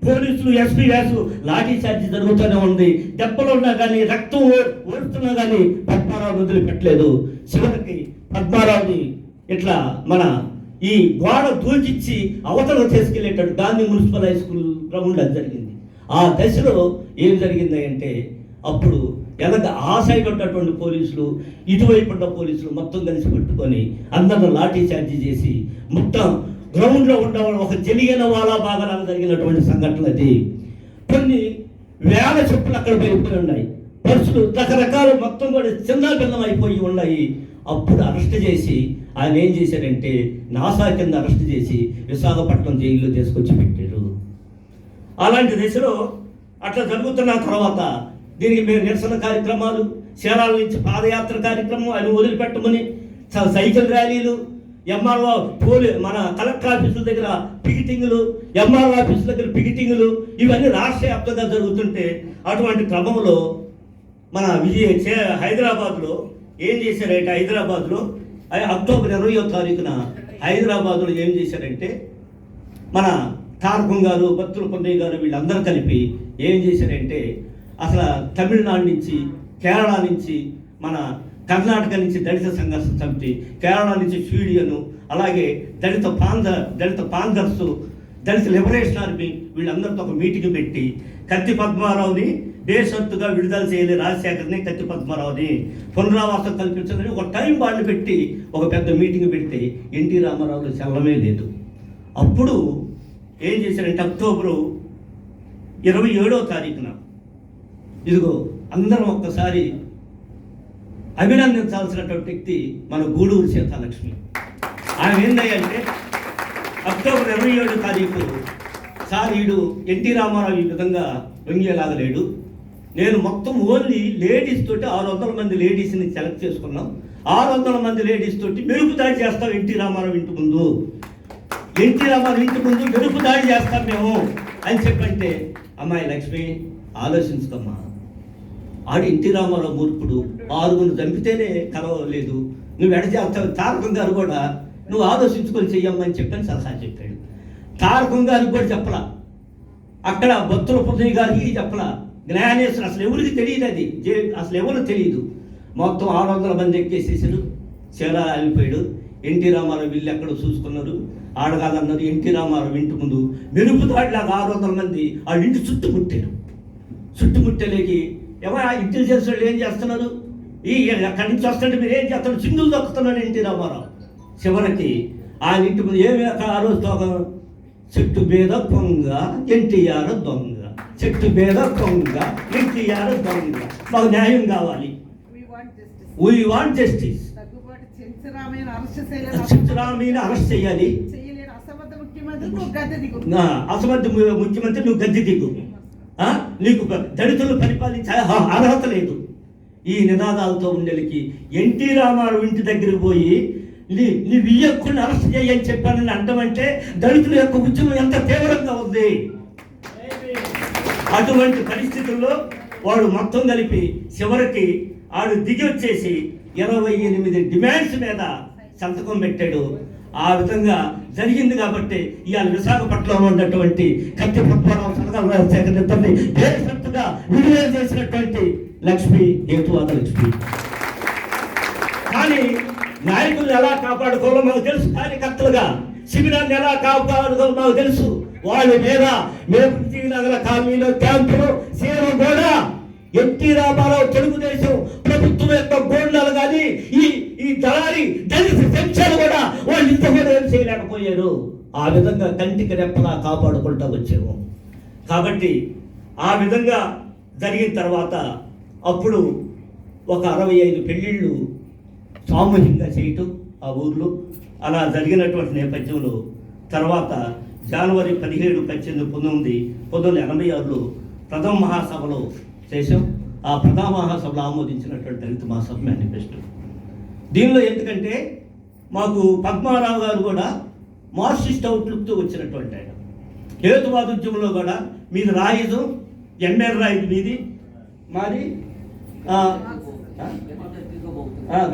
పోలీసులు, ఎస్పీ వ్యాసు లాఠీ చార్జీ జరుగుతూనే ఉంది. దెబ్బలు ఉన్నా కానీ, రక్తం ఓడుతున్నా కానీ పద్మారావు వదిలిపెట్టలేదు. చివరికి పద్మారావుని ఇట్లా మన ఈ గోడ దూచిచ్చి అవతల తీసుకెళ్ళేటట్టు Gandhi municipal high school ground అది జరిగింది. ఆ దశలో ఏం జరిగింది అంటే అప్పుడు వెనక ఆ సైడ్ ఉన్నటువంటి పోలీసులు, ఇటువైపు ఉన్న పోలీసులు మొత్తం కలిసి పట్టుకొని అందరిని లాఠీ చార్జీ చేసి మొత్తం గ్రౌండ్లో ఉండేవాళ్ళు ఒక జరిగిన వాళ్ళ బాగా జరిగినటువంటి సంఘటన అది. కొన్ని వేల చెప్పులు అక్కడ పెరిగిపోయి ఉన్నాయి, పర్సులు రకరకాలు మొత్తం కూడా చిన్న భిన్నం అయిపోయి ఉన్నాయి. అప్పుడు అరెస్ట్ చేసి ఆయన ఏం చేశారంటే నాసా కింద అరెస్ట్ చేసి విశాఖపట్నం జైల్లో తీసుకొచ్చి పెట్టారు. అలాంటి దశలో అట్లా జరుగుతున్న తర్వాత దీనికి మేము నిరసన కార్యక్రమాలు, శేరాల నుంచి పాదయాత్ర కార్యక్రమం అని వదిలిపెట్టమని సైకిల్ ర్యాలీలు, ఎంఆర్ఓ మన కలెక్టర్ ఆఫీసుల దగ్గర పికెటింగ్లు, ఎంఆర్ఓ ఆఫీసుల దగ్గర పికెటింగ్లు, ఇవన్నీ రాష్ట్ర వ్యాప్తంగా జరుగుతుంటే అటువంటి క్రమంలో మన హైదరాబాద్లో ఏం చేశారంటే, హైదరాబాద్లో అక్టోబర్ 20వ తారీఖున హైదరాబాద్లో ఏం చేశారంటే మన తారకం గారు, బత్తుల పొన్నయ్య గారు వీళ్ళందరూ కలిపి ఏం చేశారంటే అసలు తమిళనాడు నుంచి, కేరళ నుంచి, మన కర్ణాటక నుంచి దళిత సంఘర్షణ సమితి, కేరళ నుంచి స్వీడియను, అలాగే దళిత పాందర్స్, దళిత లిబరేషన్ ఆర్మీ వీళ్ళందరితో ఒక మీటింగ్ పెట్టి కత్తి పద్మారావుని బేషరతుగా విడుదల చేయలే, రాజశేఖర్ని కత్తి పద్మారావుని పునరావాసం కల్పించాలని ఒక టైం బాండ్ పెట్టి ఒక పెద్ద మీటింగ్ పెడితే ఎన్టీ రామారావులో చల్లమే లేదు. అప్పుడు ఏం చేశారంటే అక్టోబరు 27వ తారీఖున ఇదిగో అందరం ఒక్కసారి అభినందించాల్సినటువంటి వ్యక్తి మన గూడూరు సీతాలక్ష్మి. ఆమె ఏంటంటే అక్టోబర్ 27వ తారీఖు సార్ వీడు ఎన్టీ రామారావు ఈ విధంగా వంగేలాగలేడు, నేను మొత్తం ఓన్లీ లేడీస్ తోటి 600 మంది లేడీస్ని సెలెక్ట్ చేసుకున్నాం, 600 మంది లేడీస్ తోటి మెరుపు దాడి చేస్తాం ఎన్టీ రామారావు ఇంటి ముందు మెరుపు దాడి చేస్తాం మేము అని చెప్పంటే, అమ్మాయి లక్ష్మి ఆలోచించుకోమ్మా, ఆడు ఎన్టీ రామారావు మూర్ఖుడు, 6 చంపితేనే కలవలేదు, నువ్వు చేస్తావు. తారకం గారు కూడా నువ్వు ఆలోచించుకొని చెయ్యమ్మని చెప్పని సలహా చెప్పాడు. తారకం గారికి కూడా చెప్పలా, అక్కడ బత్తుల పొన్నయ్య గారికి చెప్పలా, జ్ఞానేశ్వర అసలు ఎవరికి తెలియదు, అది అసలు ఎవరు తెలియదు. మొత్తం 600 మంది ఎక్కేసేసారు, చీరా వెళ్ళిపోయాడు. ఎన్టీ రామారావు వీళ్ళు ఎక్కడో చూసుకున్నారు, ఆడగాదన్నారు. ఎన్టీ రామారావు ఇంటి ముందు మెరుపు దాడిలాగా 600 మంది వాళ్ళ ఇంటి చుట్టుముట్టలేకి ఏమైనా ఇంటెలిజెన్స్ వాళ్ళు ఏం చేస్తున్నారు, అక్కడి నుంచి వస్తుంటే మీరు ఏం చేస్తున్నారు, చిందులు దొక్కుతున్నాడు ఎన్టీ రామారావు. చివరికి ఆయన ఇంటి ముందు ఏమి ఆ రోజు చెట్టు బేద పొంగ ఎన్టీఆర్ దొంగ, చెట్టు బేద పొంగ ఎన్టీఆర్ దొంగ, మాకు న్యాయం కావాలి, వీ వాంట్ జస్టిస్. చెంచురామయ్యని అరెస్ట్ చేయాలి, అసమర్థ ముఖ్యమంత్రి నువ్వు గద్దె దిగు, నీకు దళితులు పరిపాలించే అర్హత లేదు. ఈ నినాదాలతో ఉండేకి ఎన్టీ రామారావు ఇంటి దగ్గరికి పోయి నీ వియ్యక్కుని అరెస్ట్ చేయని చెప్పానని అంటామంటే దళితుల యొక్క ఉద్యమం ఎంత తీవ్రంగా ఉంది. అటువంటి పరిస్థితుల్లో వాడు మొత్తం కలిపి చివరికి ఆడు దిగి వచ్చేసి 28 డిమాండ్స్ మీద సంతకం పెట్టాడు. ఆ విధంగా జరిగింది కాబట్టి ఇవాళ విశాఖపట్నంలో ఉన్నటువంటి కత్తి పద్మారావు సనకాల రాజశేఖర్ ఇద్దరిని బేషరతుగా విడుదల చేసినటువంటి లక్ష్మి హేతువాద లక్ష్మి. కానీ నాయకులను ఎలా కాపాడుకోవాలో మాకు తెలుసు, కార్యకర్తలుగా శిబిరాన్ని ఎలా కాపాడుకోవాలో మాకు తెలుసు. వాళ్ళ మీద నగర కాలనీలో క్యాంపులు సేవ కూడా ఎన్టీ రామారావు తెలుగుదేశం ప్రభుత్వం యొక్క గోండాలు కానీ ఈ దళారి దళిత సంఖ్యలు కూడా వాళ్ళు ఇంత కూడా ఏం చేయలేకపోయారు. ఆ విధంగా కంటికి రెప్పలా కాపాడుకుంటూ వచ్చాము. కాబట్టి ఆ విధంగా జరిగిన తర్వాత అప్పుడు ఒక 65 పెళ్ళిళ్ళు సామూహికంగా చేయటం ఆ ఊర్లో అలా జరిగినటువంటి నేపథ్యంలో తర్వాత జనవరి 17, 18, 1986లో ప్రథమ మహాసభలో చేసాం. ఆ ప్రథమ మహాసభలో ఆమోదించినటువంటి దళిత మహాసభ మేనిఫెస్టో. దీనిలో ఎందుకంటే మాకు పద్మారావు గారు కూడా మార్క్సిస్ట్ అవుట్లుక్తో వచ్చినటువంటి ఆయన. హేతువాద ఉద్యమంలో కూడా మీది రాయిజం, ఎంఎల్ రాయిది మీది, మాది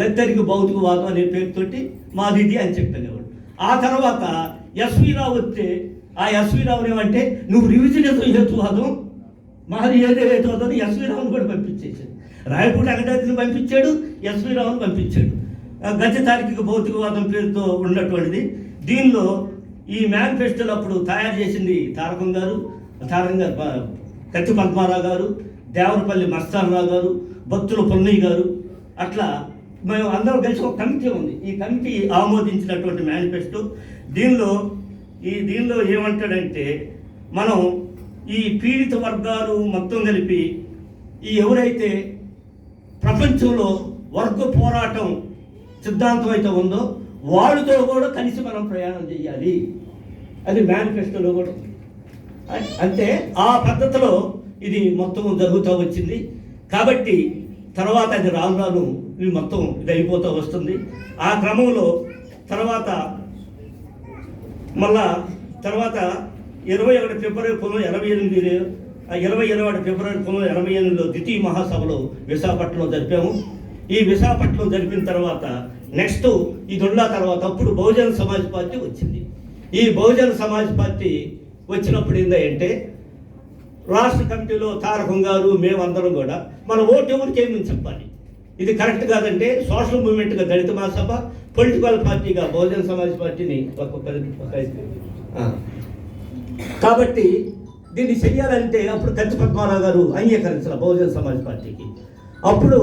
గద్దరికి భౌతికవాదం అనే పేరుతోటి మాది ఇది అని చెప్పేవాడు. ఆ తర్వాత ఎస్వి రావు వస్తే ఆ ఎస్వి రావుని ఏమంటే నువ్వు రివిజనిజం హేతువాదం, మాది ఏదో హేతువాదం ఎస్వి రావుని కూడా పంపించేశాడు. రాయపూడి వెంకటాద్రిని పంపించాడు, ఎస్వి రావుని పంపించాడు. గద్దె తార్కిక భౌతికవాదం పేరుతో ఉన్నటువంటిది. దీనిలో ఈ మేనిఫెస్టోలు అప్పుడు తయారు చేసింది తారకం గారు, కత్తి పద్మారావు గారు, దేవరపల్లి మస్తానరావు గారు, బత్తుల పొన్నయ్య గారు. అట్లా మేము అందరం కలిసి ఒక కమిటీ ఉంది. ఈ కమిటీ ఆమోదించినటువంటి మేనిఫెస్టో. దీనిలో ఏమంటాడంటే మనం ఈ పీడిత వర్గాలు మొత్తం కలిపి ఎవరైతే ప్రపంచంలో వర్గ పోరాటం సిద్ధాంతం అయితే ఉందో వాళ్ళతో కూడా కలిసి మనం ప్రయాణం చేయాలి. అది మేనిఫెస్టోలో కూడా ఉంది. అంటే ఆ పద్ధతిలో ఇది మొత్తం జరుగుతూ వచ్చింది. కాబట్టి తర్వాత అది రాను రాను ఇది మొత్తం ఇది అయిపోతూ వస్తుంది. ఆ క్రమంలో తర్వాత మళ్ళా తర్వాత 21 ఫిబ్రవరి 1988 21 ఫిబ్రవరి 1988లో ద్వితీయ మహాసభలో విశాఖపట్నంలో జరిపాము. ఈ విశాఖపట్నం జరిపిన తర్వాత నెక్స్ట్ ఇది ఉన్న తర్వాత అప్పుడు బహుజన సమాజ్ పార్టీ వచ్చింది. ఈ బహుజన సమాజ్ పార్టీ వచ్చినప్పుడు ఏంటంటే రాష్ట్ర కమిటీలో తారకం గారు మేమందరం కూడా మన ఓటు ఎవరికి ఏమి చెప్పాలి, ఇది కరెక్ట్ కాదంటే సోషల్ మూవ్మెంట్గా దళిత మహాసభ, పొలిటికల్ పార్టీగా బహుజన సమాజ్ పార్టీని కాబట్టి దీన్ని చెయ్యాలంటే అప్పుడు కంచి పద్మారావు గారు అంగీకరించారు బహుజన సమాజ్ పార్టీకి. అప్పుడు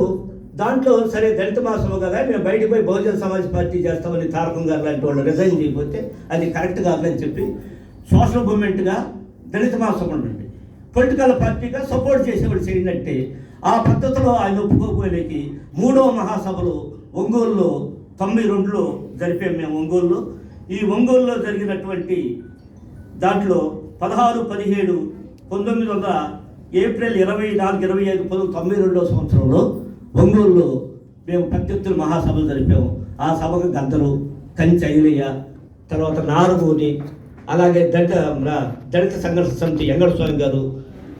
దాంట్లో సరే దళిత మహాసభ కదా మేము బయటకు పోయి బహుజన సమాజ్ పార్టీ చేస్తామని తారకం గారు లాంటి వాళ్ళు రిజైన్ చేయకపోతే అది కరెక్ట్ కాదని చెప్పి సోషల్ మూవ్మెంట్గా దళిత మహాసభ ఉండండి, పొలిటికల్ పార్టీగా సపోర్ట్ చేసేవాడు చేయండి. ఆ పద్ధతిలో ఆయన ఒప్పుకోపోయేకి 3వ మహాసభలు ఒంగోలులో 92లో జరిపాము మేము ఒంగోలులో. ఈ ఒంగోలులో జరిగినటువంటి దాంట్లో 16, 17, 1900 ఏప్రిల్ 24, 25, 1992 సంవత్సరంలో ఒంగోలులో మేము ప్రత్యుత్తుల మహాసభలు జరిపాము. ఆ సభకు గద్దలు, కంచి ఐలయ్య, తర్వాత నారమూని, అలాగే దళిత సంఘర్షణ సమితి వెంకట స్వామి గారు,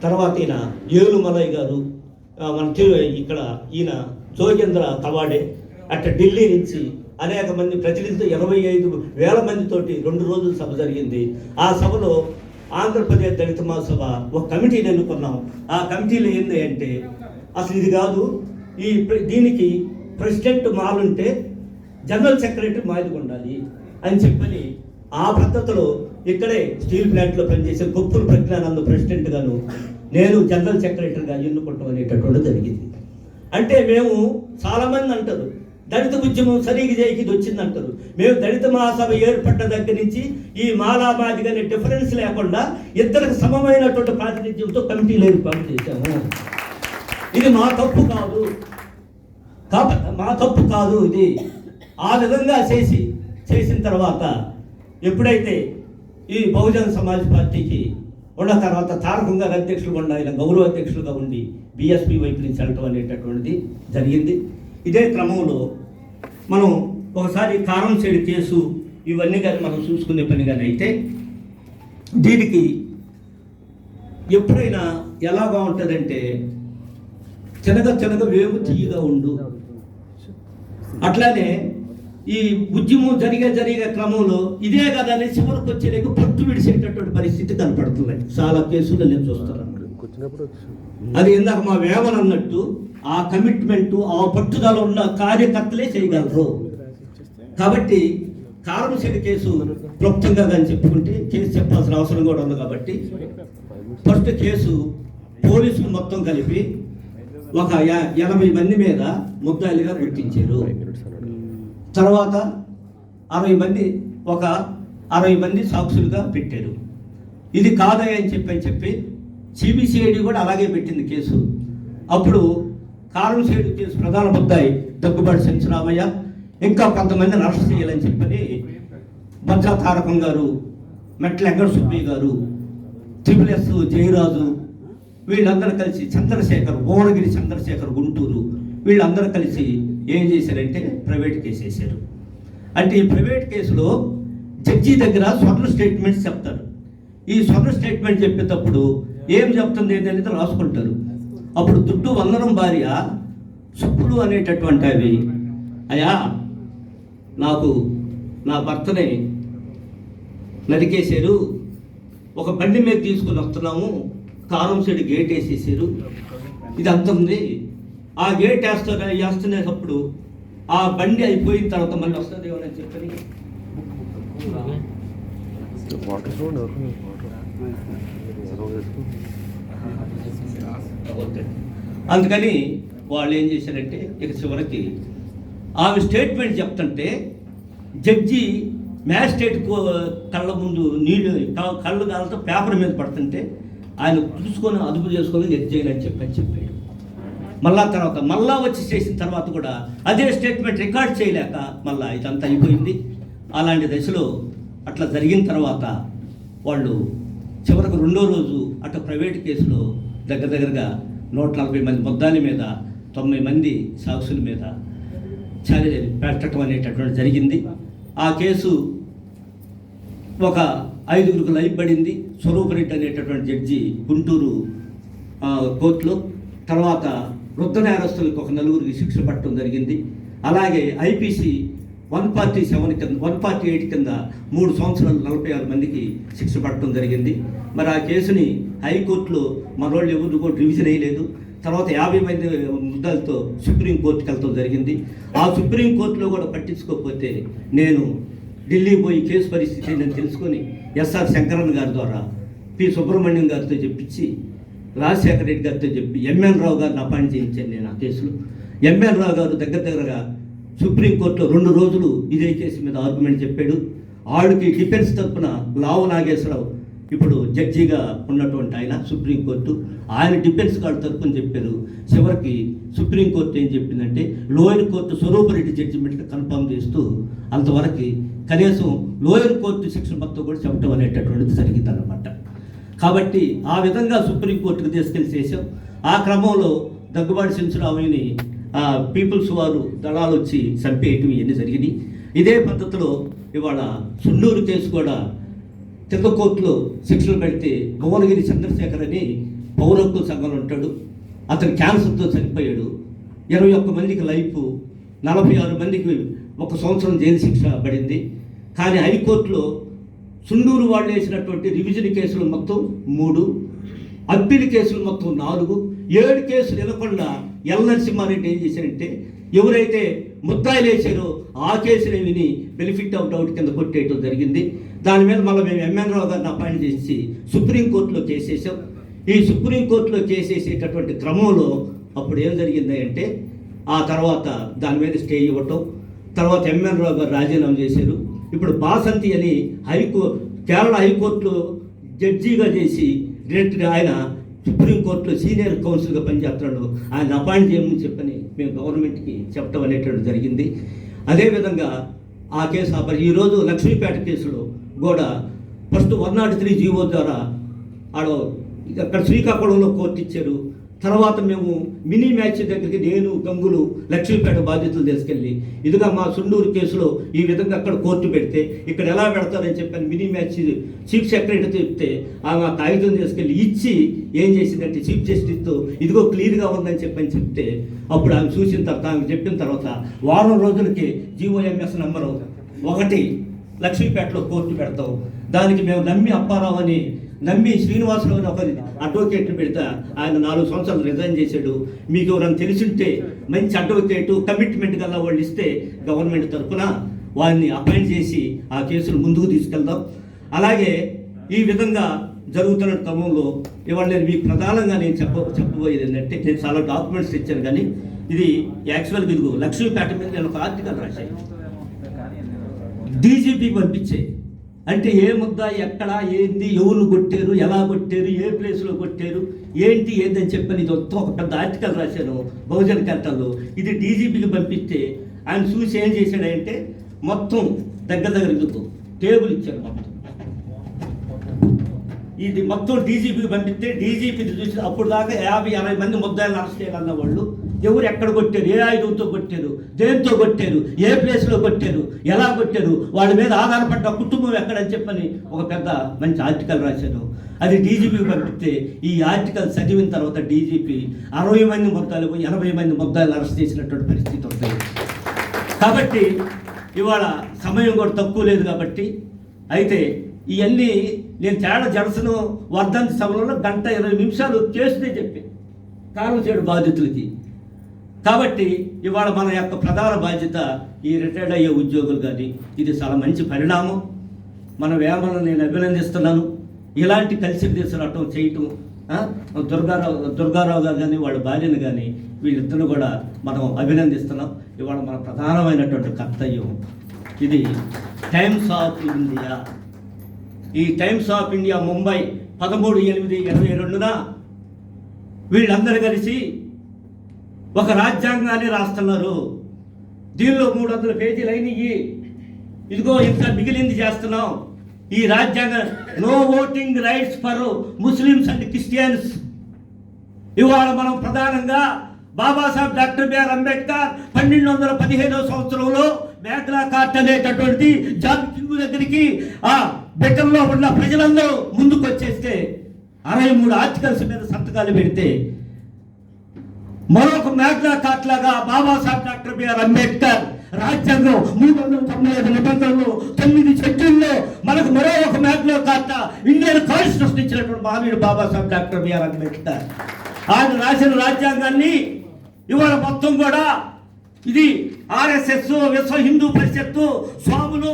తర్వాత ఈయన ఏలుమలై గారు, మన ఇక్కడ ఈయన జోగేంద్ర కవాడే, అట్లా ఢిల్లీ నుంచి అనేక మంది ప్రతినిధులు 25,000 మందితోటి 2 రోజుల సభ జరిగింది. ఆ సభలో ఆంధ్రప్రదేశ్ దళిత మహాసభ ఒక కమిటీని ఎన్నుకున్నాం. ఆ కమిటీలో ఏంది అంటే అసలు ఇది కాదు, దీనికి ప్రెసిడెంట్ మాలుంటే జనరల్ సెక్రటరీ మాదిగా ఉండాలి అని చెప్పని ఆ పద్ధతిలో ఇక్కడే స్టీల్ ప్లాంట్లో పనిచేసే గొప్పలు ప్రజ్ఞానంద ప్రెసిడెంట్ గాను నేను జనరల్ సెక్రటరీగా ఎన్నుకోవటం అనేటటువంటి జరిగింది. అంటే మేము చాలామంది అంటారు దళిత ఉద్యమం సరిగ్గా చేయకి ఇది వచ్చిందంటారు. మేము దళిత మహాసభ ఏర్పడ్డ దగ్గర నుంచి ఈ మాలామాదిగానే డిఫరెన్స్ లేకుండా ఇద్దరికి సమమైనటువంటి ప్రాతినిధ్యంతో కమిటీలు ఏర్పాటు చేశాము. ఇది మా తప్పు కాదు, ఇది ఆ విధంగా చేసిన తర్వాత ఎప్పుడైతే ఈ బహుజన సమాజ్ పార్టీకి ఉన్న తర్వాత తారకం గారు అధ్యక్షులుగా ఉండి ఆయన గౌరవ అధ్యక్షులుగా ఉండి బీఎస్పీ వైపు నుంచి వెళ్ళటం అనేటటువంటిది జరిగింది. ఇదే క్రమంలో మనం ఒకసారి కారంచేడు కేసు ఇవన్నీ కానీ మనం చూసుకునే పని కానీ అయితే దీనికి ఎప్పుడైనా ఎలా బాగుంటుందంటే తినగ వేగు తీయగా ఉండు. అట్లానే ఈ ఉద్యమం జరిగే క్రమంలో ఇదే కదని చివరికి వచ్చేందుకు పట్టు విడిచేటటువంటి పరిస్థితి కనపడుతుంది. చాలా కేసులు నేను చూస్తున్నాను. అది ఇందాక మా వేమన్ అన్నట్టు ఆ కమిట్మెంటు ఆ పట్టుదల ఉన్న కార్యకర్తలే చేయగలరు. కాబట్టి కారంచేడు కేసు క్లుప్తంగా కానీ చెప్పుకుంటే కేసు చెప్పాల్సిన అవసరం కూడా ఉంది. కాబట్టి ఫస్ట్ కేసు పోలీసులు మొత్తం కలిపి ఒక 80 మంది మీద ముద్దాయిలుగా గుర్తించారు. తర్వాత 60 మంది సాక్షులుగా పెట్టారు. ఇది కాదయ్య అని చెప్పి సిబిసిఐడి కూడా అలాగే పెట్టింది కేసు. అప్పుడు కారంచేడు కేసు ప్రధాన ముద్దాయి దగ్గుబాటి శంకరరామయ్య ఇంకా కొంతమందిని అరెస్ట్ చేయాలని చెప్పని బొజ్జా తారకం గారు, మెట్ల వెంకట సుబ్బయ్య గారు, TSS జయరాజు వీళ్ళందరూ కలిసి చంద్రశేఖర్, భువనగిరి చంద్రశేఖర్ గుంటూరు వీళ్ళందరూ కలిసి ఏం చేశారంటే ప్రైవేట్ కేసు వేశారు. అంటే ఈ ప్రైవేట్ కేసులో జడ్జి దగ్గర స్వర్ణ స్టేట్మెంట్స్ చెప్తారు. ఈ స్వర్ణ స్టేట్మెంట్ చెప్పేటప్పుడు ఏం చెప్తుంది అనేది రాసుకుంటారు. అప్పుడు దుడ్డు వందనం భార్య సుబ్బులు అనేటటువంటి అవి, అయ్యా నాకు నా భర్తని నరికేశారు, ఒక బండి మీద తీసుకుని వస్తున్నాము, కారంచేడు గేట్ వేసేసారు, ఇది అంత ఉంది. ఆ గేట్ వేస్తున్నప్పుడు ఆ బండి అయిపోయిన తర్వాత మళ్ళీ వస్తుంది ఏమని చెప్పని అందుకని వాళ్ళు ఏం చేశారంటే ఇక చివరికి ఆమె స్టేట్మెంట్ చెప్తుంటే జడ్జి మ్యాజిస్ట్రేట్ కళ్ళ ముందు కళ్ళు కాలతో పేపర్ మీద పడుతుంటే ఆయన చూసుకొని అదుపు చేసుకొని జడ్జి అని చెప్పాడు. మళ్ళా వచ్చి చేసిన తర్వాత కూడా అదే స్టేట్మెంట్ రికార్డ్ చేయలేక మళ్ళీ ఇదంతా అయిపోయింది. అలాంటి దశలో అట్లా జరిగిన తర్వాత వాళ్ళు చివరికి రెండో రోజు అటు ప్రైవేట్ కేసులో దగ్గరగా 140 మంది ముద్దాయిల మీద 90 మంది సాక్షుల మీద ఛాలెంజ్ పెట్టడం అనేటటువంటి జరిగింది. ఆ కేసు ఒక 5గురికి లైఫ్ పడింది. స్వరూపరెడ్డి అనేటటువంటి జడ్జి గుంటూరు కోర్టులో. తర్వాత వృద్ధ నేరస్తులకు ఒక 4గురికి శిక్ష పట్టడం జరిగింది. అలాగే ఐపీసీ 147 కింద 148 కింద 3 సంవత్సరాలు 46 మందికి శిక్ష పట్టడం జరిగింది. మరి ఆ కేసుని హైకోర్టులో మనోళ్ళు ఎవరు కూడా రివిజన్ వేయలేదు. తర్వాత 50 మంది ముద్దాలతో సుప్రీంకోర్టుకి వెళ్ళడం జరిగింది. ఆ సుప్రీంకోర్టులో కూడా పట్టించుకోకపోతే నేను ఢిల్లీ పోయి కేసు పరిస్థితి నేను తెలుసుకొని ఎస్ఆర్ శంకరన్ గారి ద్వారా పి సుబ్రహ్మణ్యం గారితో చెప్పించి రాజశేఖర రెడ్డి గారితో చెప్పి ఎంఎన్ రావు గారిని అపాయింట్ చేయించాను నేను ఆ కేసులో. ఎంఎన్ రావు గారు దగ్గరగా సుప్రీంకోర్టులో 2 రోజులు ఇదే కేసు మీద ఆర్గ్యుమెంట్ చెప్పాడు. ఆవిడకి డిఫెన్స్ తరఫున లావు నాగేశ్వరరావు ఇప్పుడు జడ్జిగా ఉన్నటువంటి ఆయన సుప్రీంకోర్టు, ఆయన డిఫెన్స్ గార్డు తరఫున చెప్పారు. చివరికి సుప్రీంకోర్టు ఏం చెప్పిందంటే లోయర్ కోర్టు స్వరూపరెడ్డి జడ్జిమెంట్ కన్ఫర్మ్ చేస్తూ అంతవరకు కనీసం లోయర్ కోర్టు శిక్షణ మొత్తం కూడా చెప్పడం అనేటటువంటిది జరిగిందన్నమాట. కాబట్టి ఆ విధంగా సుప్రీంకోర్టుకు తీసుకెళ్ళి చేసాం. ఆ క్రమంలో దగ్గుబాటి శంసురామయ్యని పీపుల్స్ వారు దళాలు వచ్చి చంపేయటం ఇవన్నీ జరిగినాయి. ఇదే పద్ధతిలో ఇవాళ సుండూరు కేసు కూడా కింద కోర్టులో శిక్షలు పెడితే భువనగిరి చంద్రశేఖర్ అని పౌర హక్కుల సంఘంలో ఉంటాడు. అతను క్యాన్సర్తో చనిపోయాడు. 21 మందికి లైఫ్, 46 మందికి 1 సంవత్సరం జైలు శిక్ష పడింది. కానీ హైకోర్టులో సుండూరు వాళ్ళు వేసినటువంటి రివిజన్ కేసులు మొత్తం 3, అప్పీల్ కేసులు మొత్తం 4, 7 కేసులు వినకుండా ఎల్ నరసింహారెడ్డి ఏం చేశారంటే ఎవరైతే ముద్దాయిలు వేసారో ఆ కేసులు విని బెనిఫిట్ ఆఫ్ డౌట్ కింద కొట్టేయడం జరిగింది. దాని మీద మళ్ళీ మేము ఎంఎన్ రావు గారిని అపాయింట్ చేసి సుప్రీంకోర్టులో కేసేసాం. ఈ సుప్రీంకోర్టులో కేసేసేటటువంటి క్రమంలో అప్పుడు ఏం జరిగింది అంటే ఆ తర్వాత దాని మీద స్టే ఇవ్వటం, తర్వాత ఎంఎన్ రావు గారు రాజీనామా చేశారు. ఇప్పుడు బాసంతి అని కేరళ హైకోర్టులో జడ్జిగా చేసి డైరెక్ట్గా ఆయన సుప్రీంకోర్టులో సీనియర్ కౌన్సిల్గా పనిచేస్తున్నాడు. ఆయన అపాయింట్ చేయమని చెప్పని మేము గవర్నమెంట్కి చెప్పడం అనేటువంటి జరిగింది. అదేవిధంగా ఆ కేసు ఈరోజు లక్ష్మీపేట కేసులో కూడా ఫస్ట్ 103 జీవో ద్వారా అక్కడ శ్రీకాకుళంలో కోర్టు ఇచ్చారు. తర్వాత మేము మినీ మ్యాచ్ దగ్గరికి నేను గంగులు లక్ష్మీపేట బాధ్యతలు తీసుకెళ్ళి ఇదిగా మా సుండూరు కేసులో ఈ విధంగా అక్కడ కోర్టు పెడితే ఇక్కడ ఎలా పెడతారని చెప్పని మినీ మ్యాచ్ చీఫ్ సెక్రటరీతో చెప్తే ఆమె కాగితం తీసుకెళ్ళి ఇచ్చి ఏం చేసిందంటే చీఫ్ జస్టిస్తో ఇదిగో క్లియర్గా ఉందని చెప్తే అప్పుడు ఆమె చూసిన తర్వాత ఆమె చెప్పిన తర్వాత వారం రోజులకి జీఓఎంఎస్ నెంబరు 1 లక్ష్మీపేటలో కోర్టు పెడతాం. దానికి మేము అప్పారావు అని శ్రీనివాసరావు అని ఒక అడ్వకేట్ పెడితే ఆయన 4 సంవత్సరాలు రిజైన్ చేశాడు. మీకు ఎవరైనా తెలిసింటే మంచి అడ్వకేటు కమిట్మెంట్ గల వాళ్ళు ఇస్తే గవర్నమెంట్ తరఫున వారిని అపాయింట్ చేసి ఆ కేసును ముందుకు తీసుకెళ్దాం. అలాగే ఈ విధంగా జరుగుతున్న క్రమంలో ఇవాళ నేను మీకు ప్రధానంగా నేను చెప్పబోయేది ఏంటంటే నేను చాలా డాక్యుమెంట్స్ ఇచ్చాను. కానీ ఇది యాక్చువల్గా ఇదిగో లక్ష్మీపేట మీద నేను ఒక ఆర్టికల్ రాశాను. డీజీపీకి పంపించే అంటే ఏ ముద్ద ఎక్కడ ఏంది ఎవరు కొట్టారు, ఎలా కొట్టారు, ఏ ప్లేస్లో కొట్టారు, ఏందని చెప్పని ఇది ఒక పెద్ద ఆర్టికల్ రాశాను బహుజన కర్తల్లో. ఇది డీజీపీకి పంపిస్తే ఆయన చూసి ఏం చేశాడంటే మొత్తం దగ్గర టేబుల్ ఇచ్చారు. ఇది మొత్తం డీజీపీకి పంపిస్తే డీజీపీ చూసి అప్పుడు దాకా 50-60 మంది ముద్దాయిలను అరెస్ట్ చేయాలన్న వాళ్ళు ఎవరు ఎక్కడ కొట్టారు, ఏ ఆయుధంతో కొట్టారు, దేంతో కొట్టారు, ఏ ప్లేస్లో కొట్టారు, ఎలా కొట్టారు, వాళ్ళ మీద ఆధారపడ్డ కుటుంబం ఎక్కడని చెప్పని ఒక పెద్ద మంచి ఆర్టికల్ రాశాను. అది డీజీపీకి పంపిస్తే ఈ ఆర్టికల్ చదివిన తర్వాత డీజీపీ 60 మంది ముద్దాయిలు 80 మంది ముద్దాయిలు అరెస్ట్ చేసినటువంటి పరిస్థితి ఉంటుంది. కాబట్టి ఇవాళ సమయం కూడా తక్కువ లేదు. కాబట్టి అయితే ఇవన్నీ నేను తేడా జనసను వర్ధంతి సభలో 1:20 నిమిషాలు చేస్తే చెప్పి కారణం చేయడం బాధితులకి. కాబట్టి ఇవాళ మన యొక్క ప్రధాన బాధ్యత ఈ రిటైర్డ్ అయ్యే ఉద్యోగులు కానీ ఇది చాలా మంచి పరిణామం. మన వేమలను నేను అభినందిస్తున్నాను. ఇలాంటి కలిసి తీసుకురావటం చేయటం దుర్గారావు గారు కానీ వాళ్ళ భార్యను కానీ వీళ్ళిద్దరిని కూడా మనం అభినందిస్తున్నాం. ఇవాళ మన ప్రధానమైనటువంటి కర్తవ్యం ఇది టైమ్స్ ఆఫ్ ఇండియా. ఈ టైమ్స్ ఆఫ్ ఇండియా ముంబై 13/8/22న వీళ్ళందరూ కలిసి ఒక రాజ్యాంగాన్ని రాస్తున్నారు. దీనిలో 300 పేజీలు అయినవి. ఇదిగో ఇంత మిగిలింది చేస్తున్నాం. ఈ రాజ్యాంగ no voting rights for Muslims and Christians. ఇవాళ మనం ప్రధానంగా బాబాసాహెబ్ డాక్టర్ బిఆర్ అంబేద్కర్ 1215వ సంవత్సరంలో మేఘలా కార్ట్ అనేటటువంటి జాన్ కింగ్ దగ్గరికి ఆ బ్రిటన్లో ఉన్న ప్రజలందరూ ముందుకు వచ్చేస్తే 63 ఆర్టికల్స్ మీద సంతకాలు పెడితే మరొక మేఘలా కార్ట్ లాగా బాబాసాహెబ్ డాక్టర్ బిఆర్ అంబేద్కర్ రాజ్యాంగం 395 నిబంధనలు 9 షెడ్యూల్లో మనకు మరో ఒక మేఘలా కార్ట్ ఇండియన్ కాన్స్టిట్యూషన్ ఇచ్చినటువంటి మహనీయుడు బాబాసాహెబ్ డాక్టర్ బిఆర్ అంబేద్కర్. ఆయన రాసిన రాజ్యాంగాన్ని ఇవాళ మొత్తం కూడా ఇది ఆర్ఎస్ఎస్, విశ్వ హిందూ పరిషత్తు, స్వాములు,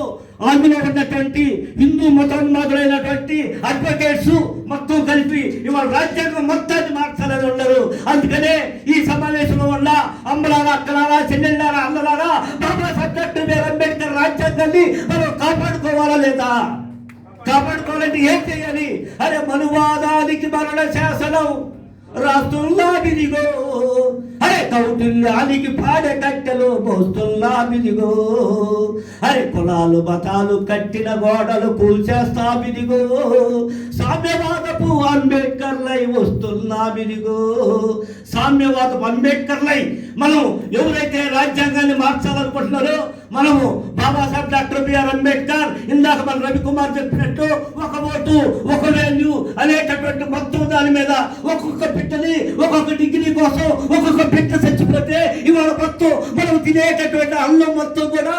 అందులో ఉన్నటువంటి హిందూ మతోన్మాదులైనటువంటి అడ్వకేట్స్ మొత్తం కలిపి ఇవాళ రాజ్యాంగం మొత్తాన్ని మార్చాలని ఉన్నారు. అందుకనే ఈ సమావేశంలో ఉన్న అమ్మలారా, అక్కలారా, చెల్లెళ్ళారా, అన్నలారా, బాబాసాహెబ్ డాక్టర్ బిఆర్ అంబేద్కర్ రాజ్యాంగాన్ని మనం కాపాడుకోవాలా లేదా? కాపాడుకోవాలంటే ఏం చేయాలి? అరే మనువాదానికి మరణ శాసనం రాస్తున్నామిదిగో, అరే కౌటిల్యానికి పాడే కట్టెలు మోస్తున్నామిదిగో, అరే కులాలు మతాలు కట్టిన గోడలు కూల్చేస్తామిదిగో, సామ్యవాదపు అంబేద్కర్లై వస్తున్నామిదిగో. సామ్యవాదపు అంబేద్కర్లై మనం ఎవరైతే రాజ్యాంగాన్ని మార్చాలనుకుంటున్నారో మనము బాబాసాహెబ్ డాక్టర్ బిఆర్ అంబేద్కర్ ఇందాక మన రవికుమార్ చెప్పినట్టు ఒక ఓటు ఒక వాల్యూ అనేటటువంటి మొత్తం దాని మీద ఒక్కొక్క బిడ్డని ఒక్కొక్క డిగ్రీ కోసం ఒక్కొక్క బిడ్డ చచ్చిపోతే ఇవాళ మొత్తం మనం తినేటటువంటి అల్లం మొత్తం కూడా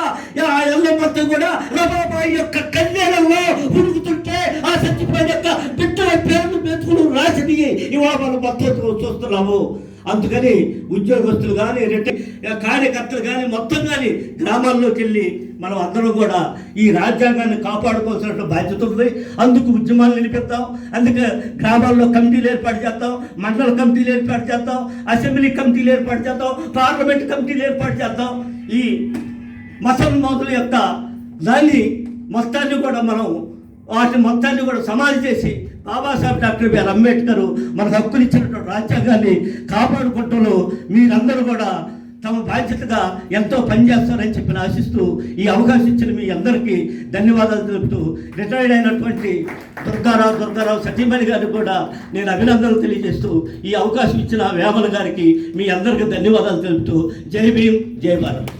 ఆ అల్లం మొత్తం కూడా రమాబాయి యొక్క కళ్యాణంలో ఉడుకుతుంటే ఆ చచ్చిపోయిన యొక్క బిడ్డల పేర్లు మెతుకులు రాసిని ఇవాళ మనం మొత్తం చూస్తున్నాము. అందుకని ఉద్యోగస్తులు కానీ కార్యకర్తలు కానీ మొత్తం కానీ గ్రామాల్లోకి వెళ్ళి మనం అందరం కూడా ఈ రాజ్యాంగాన్ని కాపాడుకోవాల్సిన బాధ్యత ఉంది. అందుకు ఉద్యమాలు నిలిపిద్దాం. అందుకే గ్రామాల్లో కమిటీలు ఏర్పాటు చేద్దాం, మండల కమిటీలు ఏర్పాటు చేద్దాం, అసెంబ్లీ కమిటీలు ఏర్పాటు చేద్దాం, పార్లమెంట్ కమిటీలు ఏర్పాటు చేద్దాం. ఈ మతోన్మాదుల యొక్క దాన్ని మొత్తాన్ని కూడా మనం వాటిని మొత్తాన్ని కూడా సమాధి చేసి బాబాసాహెబ్ డాక్టర్ బిఆర్ అంబేద్కర్ మనకు హక్కునిచ్చినటువంటి రాజ్యాంగాన్ని కాపాడుకుంటూ మీరందరూ కూడా తమ బాధ్యతగా ఎంతో పనిచేస్తారని చెప్పి ఆశిస్తూ ఈ అవకాశం ఇచ్చిన మీ అందరికీ ధన్యవాదాలు తెలుపుతూ రిటైర్డ్ అయినటువంటి దుర్గారావు సతీమణి గారికి కూడా నేను అభినందనలు తెలియజేస్తూ ఈ అవకాశం ఇచ్చిన వేమల గారికి మీ అందరికీ ధన్యవాదాలు తెలుపుతూ జై భీమ్, జై భారత్.